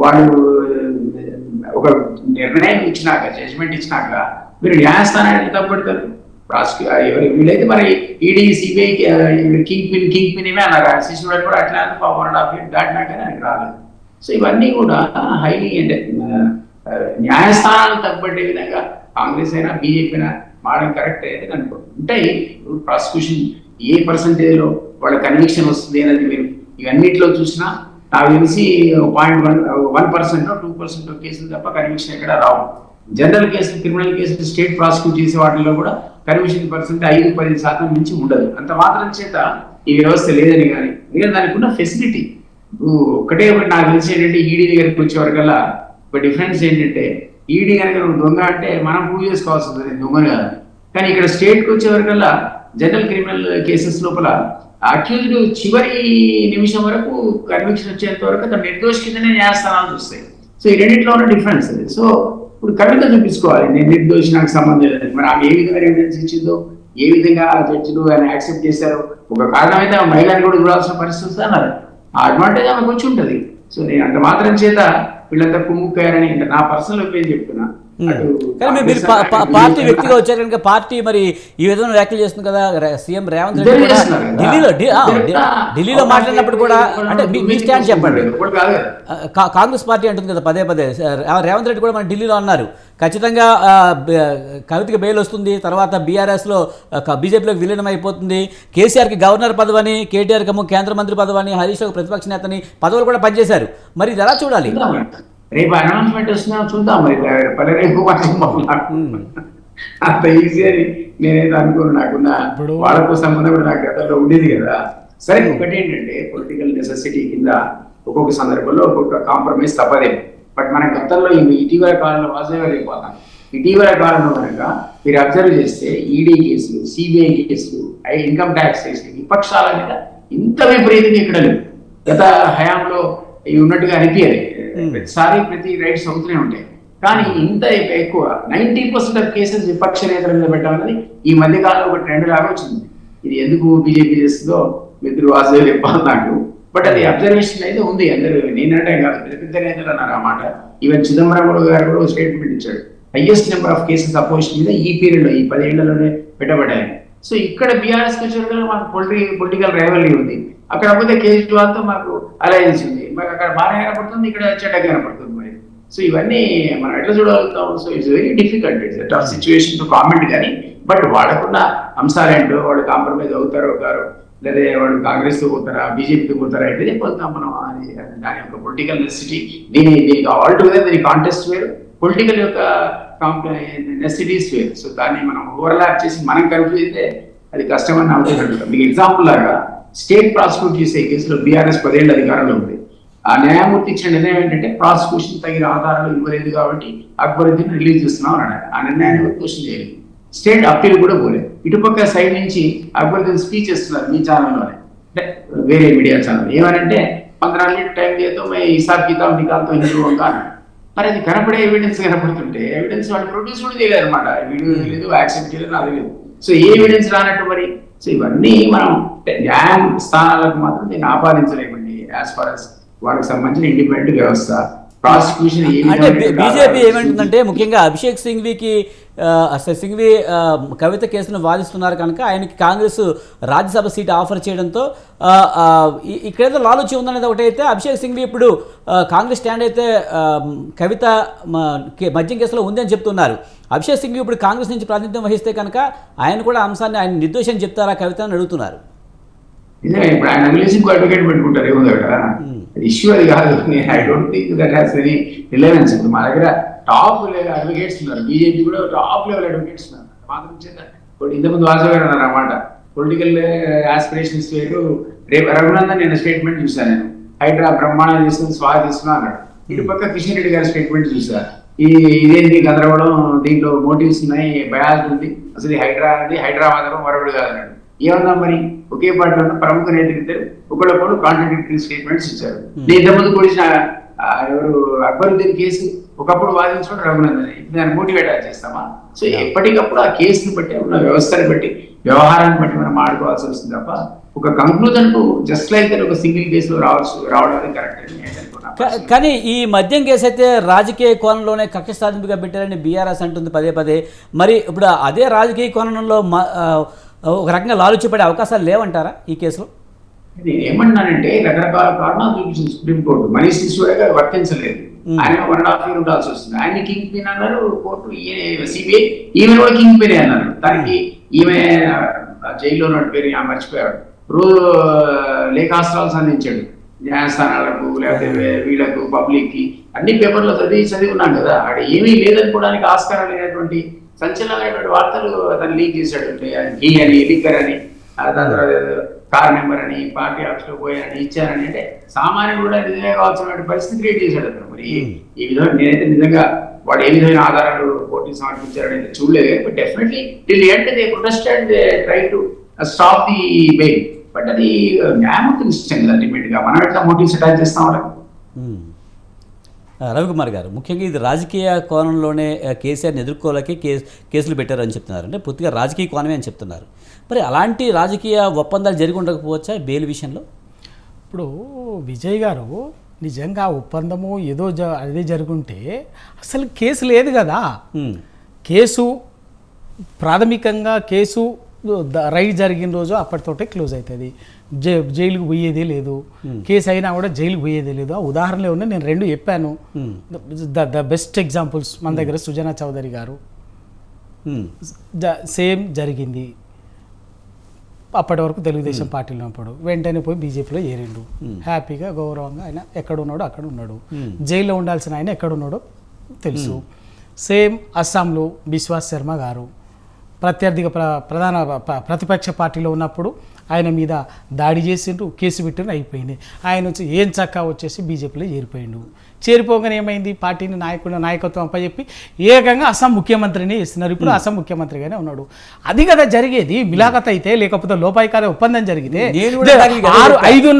వాళ్ళు ఒక నిర్ణయం ఇచ్చినాక, జడ్జిమెంట్ ఇచ్చినాక మీరు న్యాయస్థానాన్ని తప్పబడతారు. ఎవరు వీళ్ళైతే మరి ఈడీ, సిబిఐ కింగ్ పిన్ ఏమే అన్నారు. సిసోడి కూడా అట్లా 1.5 year దాటినాకనే ఆయనకు రాలేదు. సో ఇవన్నీ కూడా హైలీ అంటే న్యాయస్థానాలు తప్పబట్టే విధంగా కాంగ్రెస్ అయినా బీజేపీ అయినా మాడడం కరెక్ట్ అయితే అనుకో ఉంటాయి. ప్రాసిక్యూషన్ ఏ పర్సంటేజ్లో వాళ్ళ కన్విక్షన్ వస్తుంది అనేది మీరు ఇవన్నిట్లో చూసినా నాకు తెలిసి 0.1% 2% కేసులు తప్ప కన్విక్షన్ ఎక్కడ రావు. జనరల్ కేసులు, క్రిమినల్ కేసులు స్టేట్ ప్రాసిక్యూట్ చేసే వాటిల్లో కూడా కన్విక్షన్ పర్సెంట్ 5-10% నుంచి ఉండదు. అంత మాత్రం చేత ఈ వ్యవస్థ లేదని కానీ నేను దానికి ఉన్న ఫెసిలిటీ ఒకటే నాకు తెలిసి ఏంటంటే ఈడీ దగ్గరికి వచ్చేవరకల్లా ఒక డిఫరెన్స్ ఏంటంటే ఈడీ కనుక నువ్వు దొంగ అంటే మనం ప్రూవ్ చేసుకోవాల్సి వస్తుంది దొంగ కాదు. కానీ ఇక్కడ స్టేట్కి వచ్చేవరకల్లా జనరల్ క్రిమినల్ కేసెస్ లోపల అక్యూజ్డ్ చివరి నిమిషం వరకు కన్విక్షన్ వచ్చేంత వరకు అతను నిర్దోషి కిందనే న్యాయస్థానాలు చూస్తాయి. సో ఈ రెండింటిలో ఉన్న డిఫరెన్స్ అది. సో ఇప్పుడు కవిత చూపించుకోవాలి, నేను నిర్దోషి, నాకు సంబంధం లేదు. మరి ఆమె ఏ విధంగా ఎవిడెన్స్ ఇచ్చిందో, ఏ విధంగా జడ్జిలు ఆయన యాక్సెప్ట్ చేశారు, ఒక కారణం అయితే ఆ మహిళని కూడా చూడాల్సిన పరిస్థితి అన్నారు. ఆ అడ్వాంటేజ్ ఆమెకు వచ్చి ఉంటుంది. సో నేను అంత మాత్రం చేత వీళ్ళంతా కుమ్ముక్కారని అంటే నా పర్సనల్ ఒపీనియన్ చెప్తున్నా. కానీ మీరు పార్టీ వ్యక్తిగా వచ్చారు కనుక పార్టీ మరి ఈ విధంగా వ్యాఖ్యలు చేస్తుంది కదా. సీఎం రేవంత్ రెడ్డి కూడా ఢిల్లీలో మాట్లాడినప్పుడు కూడా, అంటే మీ స్టాండ్ చెప్పండి. కాంగ్రెస్ పార్టీ అంటుంది కదా పదే పదే, రేవంత్ రెడ్డి కూడా మన ఢిల్లీలో అన్నారు ఖచ్చితంగా కవితకి బెయిల్ వస్తుంది, తర్వాత బీఆర్ఎస్లో బీజేపీలోకి విలీనం అయిపోతుంది, కేసీఆర్కి గవర్నర్ పదవని, కేటీఆర్కి కేంద్ర మంత్రి పదవని, హరీష్ రావు ప్రతిపక్ష నేతని పదవులు కూడా పనిచేశారు. మరి ఇది ఎలా చూడాలి? రేపు అనౌన్స్మెంట్ వస్తున్నా చూద్దాం. మరి రేపు అంత ఈజీ అని నేనైతే అనుకోను. నాకున్న వాళ్ళకు సంబంధం కూడా నాకు గతంలో ఉండేది కదా. సరే, ఒకటి ఏంటంటే పొలిటికల్ నెసెసిటీ కింద ఒక్కొక్క సందర్భంలో ఒక్కొక్క కాంప్రమైజ్ తప్పదే. బట్ మన గతంలో ఇటీవల కాలంలో వాస్తవాలు అయిపోతాం. ఇటీవల కాలంలో కనుక మీరు అబ్జర్వ్ చేస్తే ఈడీ కేసులు, సిబిఐ కేసులు, ఇన్కమ్ ట్యాక్స్ కేసులు విపక్షాల మీద ఇంత విపరీతంగా ఇక్కడ లేదు. గత హయాంలో ఇవి ఉన్నట్టుగా అనిపించాలి. ప్రతిసారి ప్రతి రైట్స్ అవుతూనే ఉంటాయి. కానీ ఇంత ఎక్కువ 90% ఆఫ్ కేసెస్ విపక్ష నేతల మీద పెట్టాలని ఈ మధ్య కాలంలో ఒక ట్రెండ్ లాగా వచ్చింది. ఇది ఎందుకు బీజేపీ చేస్తుందో మిత్రులు వాసుదేవ్ చెప్పాలి నాకు. బట్ అది అబ్జర్వేషన్ అయితే ఉంది. అందరూ నేనంటే కాదు, పెద్ద పెద్ద నేతలు అన్నారు ఆ మాట. ఈవెన్ చిదంబరం గారు కూడా స్టేట్మెంట్ ఇచ్చాడు, highest number of cases opposition మీద ఈ పీరియడ్ లో, ఈ 10 ఏళ్లలోనే పెట్టబడ్డాయి. సో ఇక్కడ బీఆర్ఎస్ వచ్చేటప్పుడు మాకు పొలిటికల్ రైవల్రీ ఉంది. అక్కడ పోతే కేజ్రీవాల్ తో మాకు అలయన్స్ ఉంది. మాకు అక్కడ బాగా కనపడుతుంది, ఇక్కడ చెడ్డగా కనపడుతుంది. మరి సో ఇవన్నీ మనం ఎట్లా చూడగలుగుతాం? So it's very difficult, it's tough situation to comment. కానీ బట్ వాడకున్న అంశాలు ఏంటో, వాడు కాంప్రమైజ్ అవుతారో కారు, లేదా వాడు కాంగ్రెస్ తో పోతారా, బీజేపీతో పోతారా, అయితే చెప్పగలుగుతాం మనం. దాని యొక్క పొలిటికల్ నెసిటీ, దీనికి ఆల్ టుగెదర్ దీని కాంటెస్ట్ వేరు, పొలిటికల్ యొక్క నెసిటీస్ వేరు. సో దాన్ని మనం ఓవర్లాప్ చేసి మనం కన్ఫ్యూజ్ అయితే అది కష్టమని అవుతుంది. మీకు ఎగ్జాంపుల్ లాగా స్టేట్ ప్రాసిక్యూట్ చేసే కేసులో బీఆర్ఎస్ 10 ఏళ్ళ అధికారంలో ఉంది. ఆ న్యాయమూర్తి ఇచ్చిన నిర్ణయం ఏంటంటే ప్రాసిక్యూషన్ తగిన ఆధారాలు ఇవ్వలేదు కాబట్టి అక్బరుద్దీన్ రిలీజ్ చేస్తున్నాం అన్నాడు. ఆ నిర్ణయాన్ని క్వశ్చన్ చేయలేదు. స్టేట్ అప్పీల్ కూడా పోలేదు. ఇటుపక్క సైడ్ నుంచి అక్బరుద్దీన్ స్పీచ్ ఇస్తున్నారు మీ ఛానల్లోనే, అంటే వేరే మీడియా ఛానల్. ఏమనంటే 15 మినిట్ టైం చేతో మే హిసాబ్ కితాబ్ నికాల్తో హిందూ అన్నాడు. మరి అది కనపడే ఎవిడెన్స్ కనపడుతుంటే ఎవిడెన్స్ వాళ్ళు ప్రొడ్యూస్ కూడా చేయలేదు అనమాట. వీడియో లేదు, యాక్సెప్ట్ చేయలేదు, అది లేదు. సో ఏ ఎవిడెన్స్ రానట్టు మరి. సో ఇవన్నీ మనం న్యాయ స్థానాలకు మాత్రం దీన్ని ఆపాదించలేమండి. యాజ్ ఫార్ అస్ వాళ్ళకి సంబంధించిన ఇండిపెండెంట్ వ్యవస్థ, ప్రాసిక్యూషన్. అంటే బీజేపీ ఏమంటుందంటే ముఖ్యంగా అభిషేక్ సింఘ్వి కవిత కేసును వాదిస్తున్నారు కనుక ఆయనకి కాంగ్రెస్ రాజ్యసభ సీట్ ఆఫర్ చేయడంతో ఇక్కడేదో లాలూచి ఉందనేది ఒకటైతే, అభిషేక్ సింఘ్వి ఇప్పుడు కాంగ్రెస్ స్టాండ్ అయితే కవిత మద్యం కేసులో ఉంది అని చెప్తున్నారు. అభిషేక్ సింఘ్వి ఇప్పుడు కాంగ్రెస్ నుంచి ప్రాతినిధ్యం వహిస్తే కనుక ఆయన కూడా అంశాన్ని ఆయన నిర్దోషం చెప్తారా కవిత అని అడుగుతున్నారు. ఇప్పుడు ఆయన అడ్వకేట్ పెట్టుకుంటారు, ఏముంది అక్కడ ఇష్యూ అది కాదు. I don't think that has any relevance. ఇప్పుడు మా దగ్గర టాప్ లెవెల్ అడ్వకేట్స్ ఉన్నారు, బీజేపీ కూడా టాప్ లెవెల్ అడ్వకేట్స్ ఉన్నారు. మాత్రం చేత ఇప్పుడు ఇంతకుముందు వాసవ్ గారు అన్నారు అన్నమాట, పొలిటికల్ ఆస్పిరేషన్స్ వేరు. రేపు రఘునందన్ నేను స్టేట్మెంట్ చూసాను, నేను హైడ్రా బ్రహ్మాండం చేస్తుంది స్వాగతిస్తున్నా అన్నాడు. ఇటు పక్క కిషన్ రెడ్డి గారి స్టేట్మెంట్ చూసా, ఇదేంటి గందరగోళం, దీంట్లో మోటివ్స్ ఉన్నాయి, బయాస్ ఉంది, అసలు హైడ్రా అనేది హైదరాబాద్ మరొకటి కాదన్నాడు. ఏమన్నా మరి ఒకే పార్టీలో ఉన్న ప్రముఖ నేతలు ఒకళ్ళొకళ్ళు కాంట్రడిక్టరీ స్టేట్మెంట్స్ ఇచ్చారు. నేను ఇంతకుముందు కూడిన ఎవరు అక్బరుద్దీన్ కేసు ఒకప్పుడు వాదించుకుంటే రఘునందన్, ఇప్పుడు దాన్ని మోటివేట్ చేస్తామా? సో ఎప్పటికప్పుడు ఆ కేసుని బట్టి, ఉన్న వ్యవస్థని బట్టి, వ్యవహారాన్ని బట్టి మనం ఆడుకోవాల్సి వస్తుంది తప్ప ఒక కంక్లూజన్ కు జస్ట్ లైక్ ఒక సింగిల్ కేసులో రావడం కరెక్ట్. కానీ ఈ మద్యం కేసు అయితే రాజకీయ కోణంలోనే కక్ష సాధింపుగా పెట్టారని బీఆర్ఎస్ అంటుంది పదే పదే. మరి ఇప్పుడు అదే రాజకీయ కోణంలో ఒక రకంగా లాలుచిపడే అవకాశాలు లేవంటారా ఈ కేసులో? నేను ఏమంటున్నానంటే రకరకాల కారణాలు చూపించింది సుప్రీంకోర్టు. మనీష్ సిసోడియా గారు వర్తించలేదు, ఆయన 1.5 years ఉండాల్సి వస్తుంది. ఆయన కింగ్ పిన్ అన్నారు కోర్టు, సిబిఐ ఈమె కూడా కింగ్ పిన్ అన్నారు. దానికి ఈమె జైల్లో ఉన్నట్టు పేరు మర్చిపోయాడు. రోజు లేఖాస్త్రాలు సంధించాడు న్యాయస్థానాలకు, లేకపోతే వీళ్ళకు, పబ్లిక్ కి. అన్ని పేపర్లో చదివి ఉన్నాం కదా. అక్కడ ఏమీ లేదనుకోవడానికి ఆస్కారం లేనటువంటి సంచలనమైనటువంటి వార్తలు అతను లీక్ చేశాడు. హీ అని, లిక్కర్ అని, దాని తర్వాత కార్ నెంబర్ అని, పార్టీ ఆఫీస్ లో పోయారని, ఇచ్చారని. అంటే సామాన్యుడు కూడా నిజమే కావాల్సిన పరిస్థితి క్రియేట్ చేశాడు అతను. మరి ఈ విధంగా నేనైతే నిజంగా వాడు ఏ విధమైన ఆధారాలు కోర్టుకి సమర్పించారని చూడలేదు. But definitely till end they protested, they try to stop the bail. But అది న్యాయమూర్తికి ఇష్టం కదా అల్టిమేట్గా. మనం ఎట్లా మోటివ్స్ అటాచ్ చేస్తాం వాళ్ళకి. రవికుమార్ గారు, ముఖ్యంగా ఇది రాజకీయ కోణంలోనే కేసీఆర్ని ఎదుర్కోలేకే కేసులు పెట్టారని చెప్తున్నారు, అంటే పూర్తిగా రాజకీయ కోణమే అని చెప్తున్నారు. మరి అలాంటి రాజకీయ ఒప్పందాలు జరిగి ఉండకపోవచ్చా బెయిల్ విషయంలో? ఇప్పుడు విజయ్ గారు నిజంగా ఒప్పందము ఏదో అదే జరుగుంటే అసలు కేసు లేదు కదా. కేసు ప్రాథమికంగా కేసు రైడ్ జరిగిన రోజు అప్పటితోటే క్లోజ్ అవుతుంది. జైలుకు పోయేదే లేదు, కేసు అయినా కూడా జైలుకు పోయేదే లేదు. ఆ ఉదాహరణలు ఉన్నాయి, నేను 2 చెప్పాను. ద బెస్ట్ ఎగ్జాంపుల్స్ మన దగ్గర సుజనా చౌదరి గారు సేమ్ జరిగింది. అప్పటి వరకు తెలుగుదేశం పార్టీలో ఉన్నప్పుడు వెంటనే పోయి బీజేపీలో చేరిండు, హ్యాపీగా గౌరవంగా ఆయన ఎక్కడున్నాడో అక్కడ ఉన్నాడు. జైల్లో ఉండాల్సిన ఆయన ఎక్కడున్నాడో తెలుసు. సేమ్ అస్సాంలో బిశ్వాస్ శర్మ గారు ప్రత్యర్థిగా ప్రధాన ప్రతిపక్ష పార్టీలో ఉన్నప్పుడు ఆయన మీద దాడి చేసిండ్రు, కేసు పెట్టిన అయిపోయింది. ఆయన వచ్చి ఏం చక్కా వచ్చేసి బీజేపీలో చేరిపోయిండు. చేరిపోగానే ఏమైంది, పార్టీని నాయకత్వం అప్పచెప్పి ఏకంగా అస్సాం ముఖ్యమంత్రిని చేస్తున్నారు. ఇప్పుడు అస్సాం ముఖ్యమంత్రిగానే ఉన్నాడు. అది కదా జరిగేది. మిలాఖత్ అయితే లేకపోతే లోపాయికార ఒప్పందం జరిగితే 5.5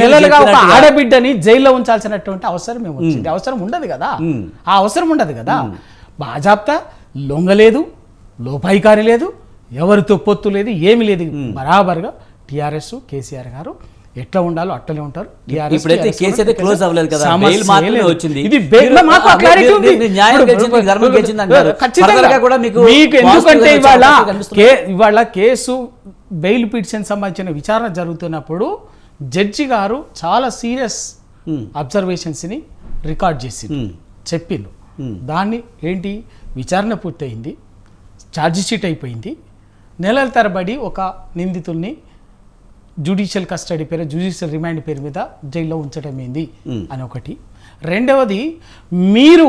నెలలుగా ఒక ఆడబిడ్డని జైల్లో ఉంచాల్సినటువంటి అవసరం ఏమొచ్చింది? అవసరం ఉండదు కదా. ఆ అవసరం ఉండదు కదా. బాజాప్తా లొంగలేదు, లోపాయికారి లేదు, ఎవరితో పొత్తు లేదు, ఏమి లేదు. బరాబర్గా టీఆర్ఎస్ కేసీఆర్ గారు ఎట్లా ఉండాలో అట్లనే ఉంటారు. ఇప్పుడైతే కేసు అయితే క్లోజ్ అవ్వలేదు కదా, బెయిల్ మాత్రమే వచ్చింది. ఇది ఎందుకంటే ఇవాళ కేసు బెయిల్ పిటిషన్ సంబంధించిన విచారణ జరుగుతున్నప్పుడు జడ్జి గారు చాలా సీరియస్ అబ్జర్వేషన్స్ని రికార్డ్ చేసి చెప్పిండు. దాన్ని ఏంటి, విచారణ పూర్తయింది, ఛార్జ్ షీట్ అయిపోయింది, నెలల తరబడి ఒక నిందితుల్ని జ్యుడిషియల్ కస్టడీ పేరు, జ్యుడిషియల్ రిమాండ్ పేరు మీద జైల్లో ఉంచడం ఏంది అని ఒకటి. రెండవది, మీరు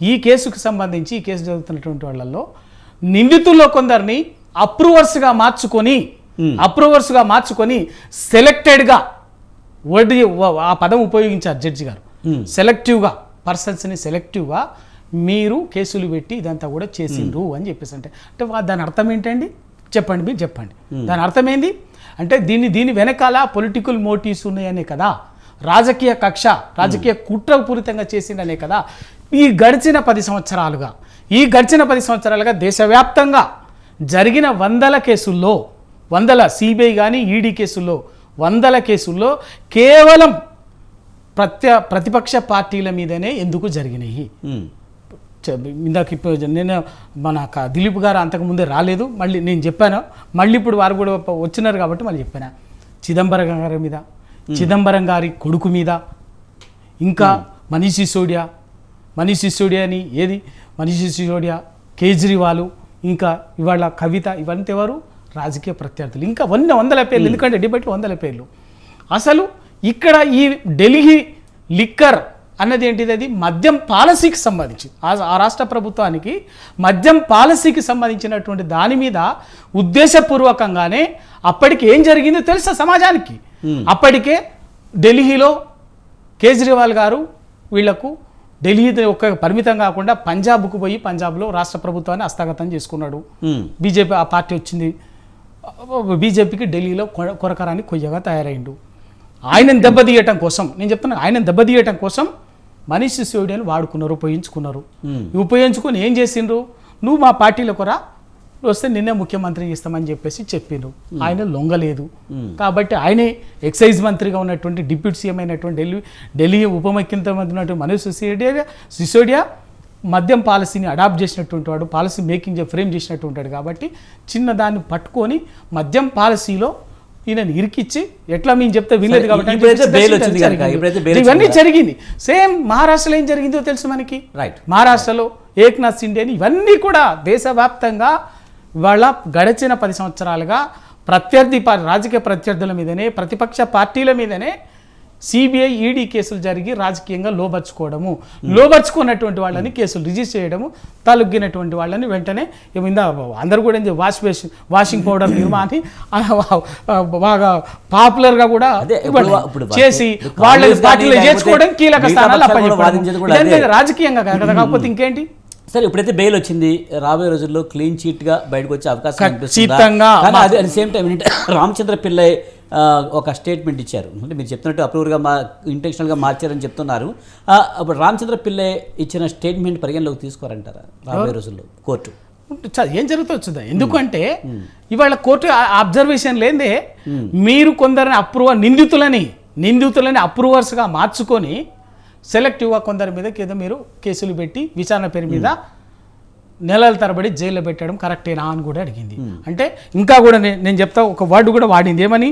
ఈ కేసుకు సంబంధించి ఈ కేసు జరుగుతున్నటువంటి వాళ్ళల్లో నిందితుల్లో కొందరిని అప్రూవర్స్గా మార్చుకొని సెలెక్టెడ్గా ఆ పదం ఉపయోగించారు జడ్జి గారు. సెలెక్టివ్గా పర్సన్స్ని సెలెక్టివ్గా మీరు కేసులు పెట్టి ఇదంతా కూడా చేసిండ్రు అని చెప్పేసి అంటే దాని అర్థం ఏంటండి? చెప్పండి, మీరు చెప్పండి. దాని అర్థం ఏంది అంటే దీని వెనకాల పొలిటికల్ మోటివ్స్ ఉన్నాయనే కదా, రాజకీయ కక్ష, రాజకీయ కుట్రపూరితంగా చేసిందనే కదా. ఈ గడిచిన 10 సంవత్సరాలుగా దేశవ్యాప్తంగా జరిగిన 100 కేసుల్లో, 100 సిబిఐ కానీ ఈడీ కేసుల్లో 100 కేసుల్లో కేవలం ప్రతిపక్ష పార్టీల మీదనే ఎందుకు జరిగినాయి? ఇందాక ఇప్పుడు నేను మన దిలీప్ గారు అంతకుముందే రాలేదు, మళ్ళీ నేను చెప్పాను, మళ్ళీ ఇప్పుడు వారు కూడా వచ్చినారు కాబట్టి మళ్ళీ చెప్పాను. చిదంబరం గారి మీద, చిదంబరం గారి కొడుకు మీద, ఇంకా మనీష్ సిసోడియాని మనీష్ సిసోడియా, కేజ్రీవాల్, ఇంకా ఇవాళ కవిత, ఇవంతా ఎవరు? రాజకీయ ప్రత్యర్థులు. ఇంకా 100 పేర్లు, ఎందుకంటే డిబేట్లో 100 పేర్లు. అసలు ఇక్కడ ఈ ఢిల్లీ లిక్కర్ అన్నది ఏంటిది? అది మద్యం పాలసీకి సంబంధించి ఆ రాష్ట్ర ప్రభుత్వానికి మద్యం పాలసీకి సంబంధించినటువంటి దాని మీద ఉద్దేశపూర్వకంగానే అప్పటికి ఏం జరిగిందో తెలుసా సమాజానికి? అప్పటికే ఢిల్లీలో కేజ్రీవాల్ గారు వీళ్లకు ఢిల్లీ ఒక్క పరిమితం కాకుండా పంజాబ్కు పోయి పంజాబ్లో రాష్ట్ర ప్రభుత్వాన్ని హస్తగతం చేసుకున్నాడు. బీజేపీ ఆ పార్టీ వచ్చింది, బీజేపీకి ఢిల్లీలో కొరకరాని కొయ్యగా తయారైండు. ఆయనను దెబ్బతీయటం కోసం, నేను చెప్తున్నాను, ఆయనను దెబ్బతీయటం కోసం మనీష్ సిసోడియాని వాడుకున్నారు, ఉపయోగించుకొని ఏం చేసిండ్రు? నువ్వు మా పార్టీలో కొరా వస్తే నిన్నే ముఖ్యమంత్రి చేస్తామని చెప్పేసి చెప్పిండ్రు. ఆయన లొంగలేదు కాబట్టి ఆయనే ఎక్సైజ్ మంత్రిగా ఉన్నటువంటి డిప్యూటీ సీఎం అయినటువంటి ఢిల్లీ ఉప ముఖ్యమంత్రి ఉన్నటువంటి మనీష్ సిసోడియా మద్యం పాలసీని అడాప్ట్ చేసినటువంటి వాడు, పాలసీ మేకింగ్ ఫ్రేమ్ చేసినటువంటి వాడు. కాబట్టి చిన్న దాన్ని పట్టుకొని మద్యం పాలసీలో ఈయనని ఇరికిచ్చి ఎట్లా మేము చెప్తే వినలేదు కాబట్టి ఇవన్నీ జరిగింది. సేమ్ మహారాష్ట్రలో ఏం జరిగిందో తెలుసు మనకి. మహారాష్ట్రలో ఏక్నాథ్ షిండే అని ఇవన్నీ కూడా దేశవ్యాప్తంగా వాళ్ళ గడిచిన 10 సంవత్సరాలుగా రాజకీయ ప్రత్యర్థుల మీదనే, ప్రతిపక్ష పార్టీల మీదనే సిబిఐ ఈడీ కేసులు జరిగి రాజకీయంగా లోబర్చుకున్నటువంటి వాళ్ళని కేసులు రిజిస్టర్ చేయడము, తలొగ్గినటువంటి వాళ్ళని వెంటనే అందరూ కూడా వాషింగ్ పౌడర్ నిర్మాణి బాగా పాపులర్గా కూడా చేసి వాళ్ళని పార్టీలో చేర్చుకోవడం, కీలక స్థానాలు అప్పచెప్పడం రాజకీయంగా కదా. కాకపోతే ఇంకేంటి? సరే ఇప్పుడైతే బెయిల్ వచ్చింది, రాబోయే రోజుల్లో క్లీన్ చీట్గా బయటకు వచ్చే అవకాశం కనిపిస్తుందా? ఖచ్చితంగా. కానీ అది అట్ సేమ్ టైం ఏంటంటే రామచంద్ర పిల్లై ఒక స్టేట్మెంట్ ఇచ్చారు, అంటే మీరు చెప్తున్నట్టు అప్రూవర్గా ఇంటెన్షనల్గా మార్చారని చెప్తున్నారు. అప్పుడు రామచంద్ర పిల్లై ఇచ్చిన స్టేట్మెంట్ పరిగణలోకి తీసుకోరంటారా రాబోయే రోజుల్లో కోర్టు? ఏం జరుగుతుంది? ఎందుకంటే ఇవాళ కోర్టు అబ్జర్వేషన్ లేదే, మీరు కొందరిని నిందితులని అప్రూవర్స్గా మార్చుకొని సెలెక్టివ్గా కొందరి మీద ఏదో మీరు కేసులు పెట్టి విచారణ పేరు మీద నెలల తరబడి జైల్లో పెట్టడం కరెక్టేనా అని కూడా అడిగింది. అంటే ఇంకా కూడా నేను చెప్తా, ఒక వర్డ్ కూడా వాడింది, ఏమని,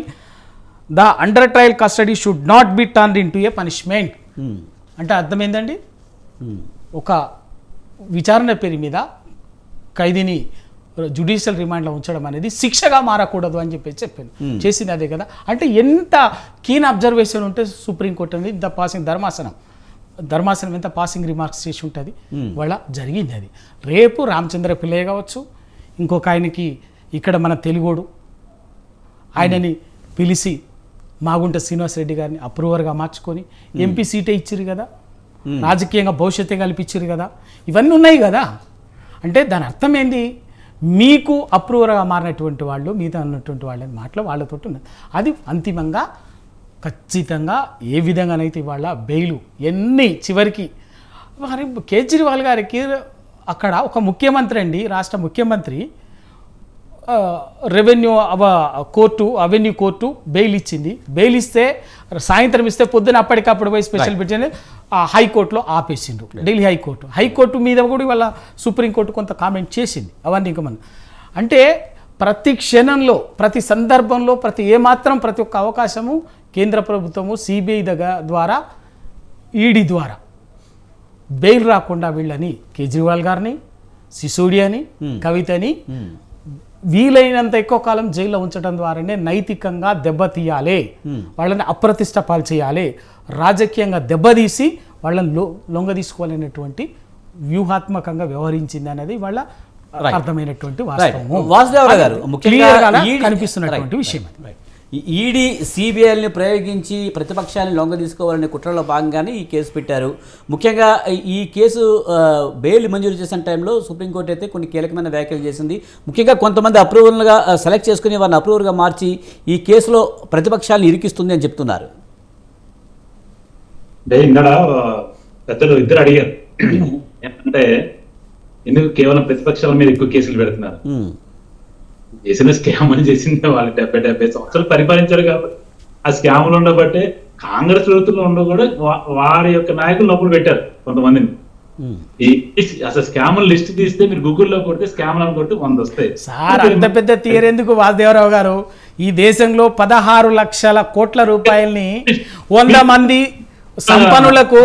the under trial custody should not be turned in to A punishment. అంటే అర్థం ఏంటండి, ఒక విచారణ పేరు మీద ఖైదీని జ్యుడిషియల్ రిమాండ్లో ఉంచడం అనేది శిక్షగా మారకూడదు అని చెప్పేసి చెప్పాను. చేసింది అదే కదా. అంటే ఎంత కీన్ అబ్జర్వేషన్ ఉంటే సుప్రీంకోర్టు అనేది ధర్మాసనం ఎంత పాసింగ్ రిమార్క్స్ చేసి ఉంటుంది. వాళ్ళ జరిగింది అది. రేపు రామచంద్ర పిల్లయ్య కావచ్చు, ఇంకొక ఆయనకి ఇక్కడ మన తెలుగోడు ఆయనని పిలిచి మాగుంట శ్రీనివాసరెడ్డి గారిని అప్రూవర్గా మార్చుకొని ఎంపీ సీటే ఇచ్చిరు కదా, రాజకీయంగా భవిష్యత్తే కల్పించారు కదా, ఇవన్నీ ఉన్నాయి కదా. అంటే దాని అర్థం ఏంది, మీకు అప్రూవర్గా మారినటువంటి వాళ్ళు మిగతా ఉన్నటువంటి వాళ్ళని మాటలు వాళ్ళతో ఉన్నది. అది అంతిమంగా ఖచ్చితంగా ఏ విధంగానైతే ఇవాళ బెయిలు ఎన్ని చివరికి మరి కేజ్రీవాల్ గారికి అక్కడ ఒక ముఖ్యమంత్రి అండి, రాష్ట్ర ముఖ్యమంత్రి అవెన్యూ కోర్టు బెయిల్ ఇచ్చింది. బెయిల్ ఇస్తే సాయంత్రం ఇస్తే పొద్దున అప్పటికప్పుడు పోయి స్పెషల్ బిడ్జని హైకోర్టులో ఆపేసిండ్రు. ఢిల్లీ హైకోర్టు మీద కూడా ఇవాళ సుప్రీంకోర్టు కొంత కామెంట్ చేసింది. అవన్నీ ఇంకా మనం అంటే ప్రతి క్షణంలో, ప్రతి సందర్భంలో, ప్రతి ఒక్క అవకాశము కేంద్ర ప్రభుత్వము సిబిఐ ద్వారా, ఈడీ ద్వారా బెయిల్ రాకుండా వీళ్ళని, కేజ్రీవాల్ గారిని, సిసోడియాని, కవితని వీలైనంత ఎక్కువ కాలం జైల్లో ఉంచడం ద్వారానే నైతికంగా దెబ్బతీయాలి, వాళ్ళని అప్రతిష్ట పాలు చేయాలి, రాజకీయంగా దెబ్బతీసి వాళ్ళని లొంగ తీసుకోవాలనేటువంటి వ్యూహాత్మకంగా వ్యవహరించింది అనేది వాళ్ళ అర్థమైనటువంటి కనిపిస్తున్నటువంటి విషయం. ఈడీ సిబిఐని ప్రయోగించి ప్రతిపక్షాన్ని లొంగ తీసుకోవాలనే కుట్రలో భాగంగానే ఈ కేసు పెట్టారు. ముఖ్యంగా ఈ కేసు బెయిల్ మంజూరు చేసిన టైంలో సుప్రీంకోర్టు అయితే కొన్ని కీలకమైన వ్యాఖ్యలు చేసింది. ముఖ్యంగా కొంతమంది అప్రూవల్గా సెలెక్ట్ చేసుకుని వారిని అప్రూవర్గా మార్చి ఈ కేసులో ప్రతిపక్షాలను ఇరికిస్తుంది అని చెప్తున్నారు. ఇక్కడ పెద్దలు ఇద్దరు అడిగారు ఏంటంటే, ఎందుకు కేవలం ప్రతిపక్షాల మీద ఎక్కువ కేసులు పెడుతున్నారు? చేసిన స్కామ్ అని చేసింది వాళ్ళు 70 సంవత్సరాలు పరిపాలించారు కాబట్టి ఆ స్కాములు ఉండబట్టే కాంగ్రెస్ ప్రభుత్వంలో ఉండ కూడా వారి యొక్క నాయకులు నొప్పులు పెట్టారు కొంతమందిని. అసలు స్కాముల లిస్ట్ తీస్తే మీరు గూగుల్లో కొడితే స్కాములు అని కొట్టి 100 వస్తాయి. సార్ అంత పెద్ద థియరీ ఎందుకు వాసుదేవరావు గారు? ఈ దేశంలో 16 లక్షల కోట్ల రూపాయల్ని 100 మంది సంపన్నులకు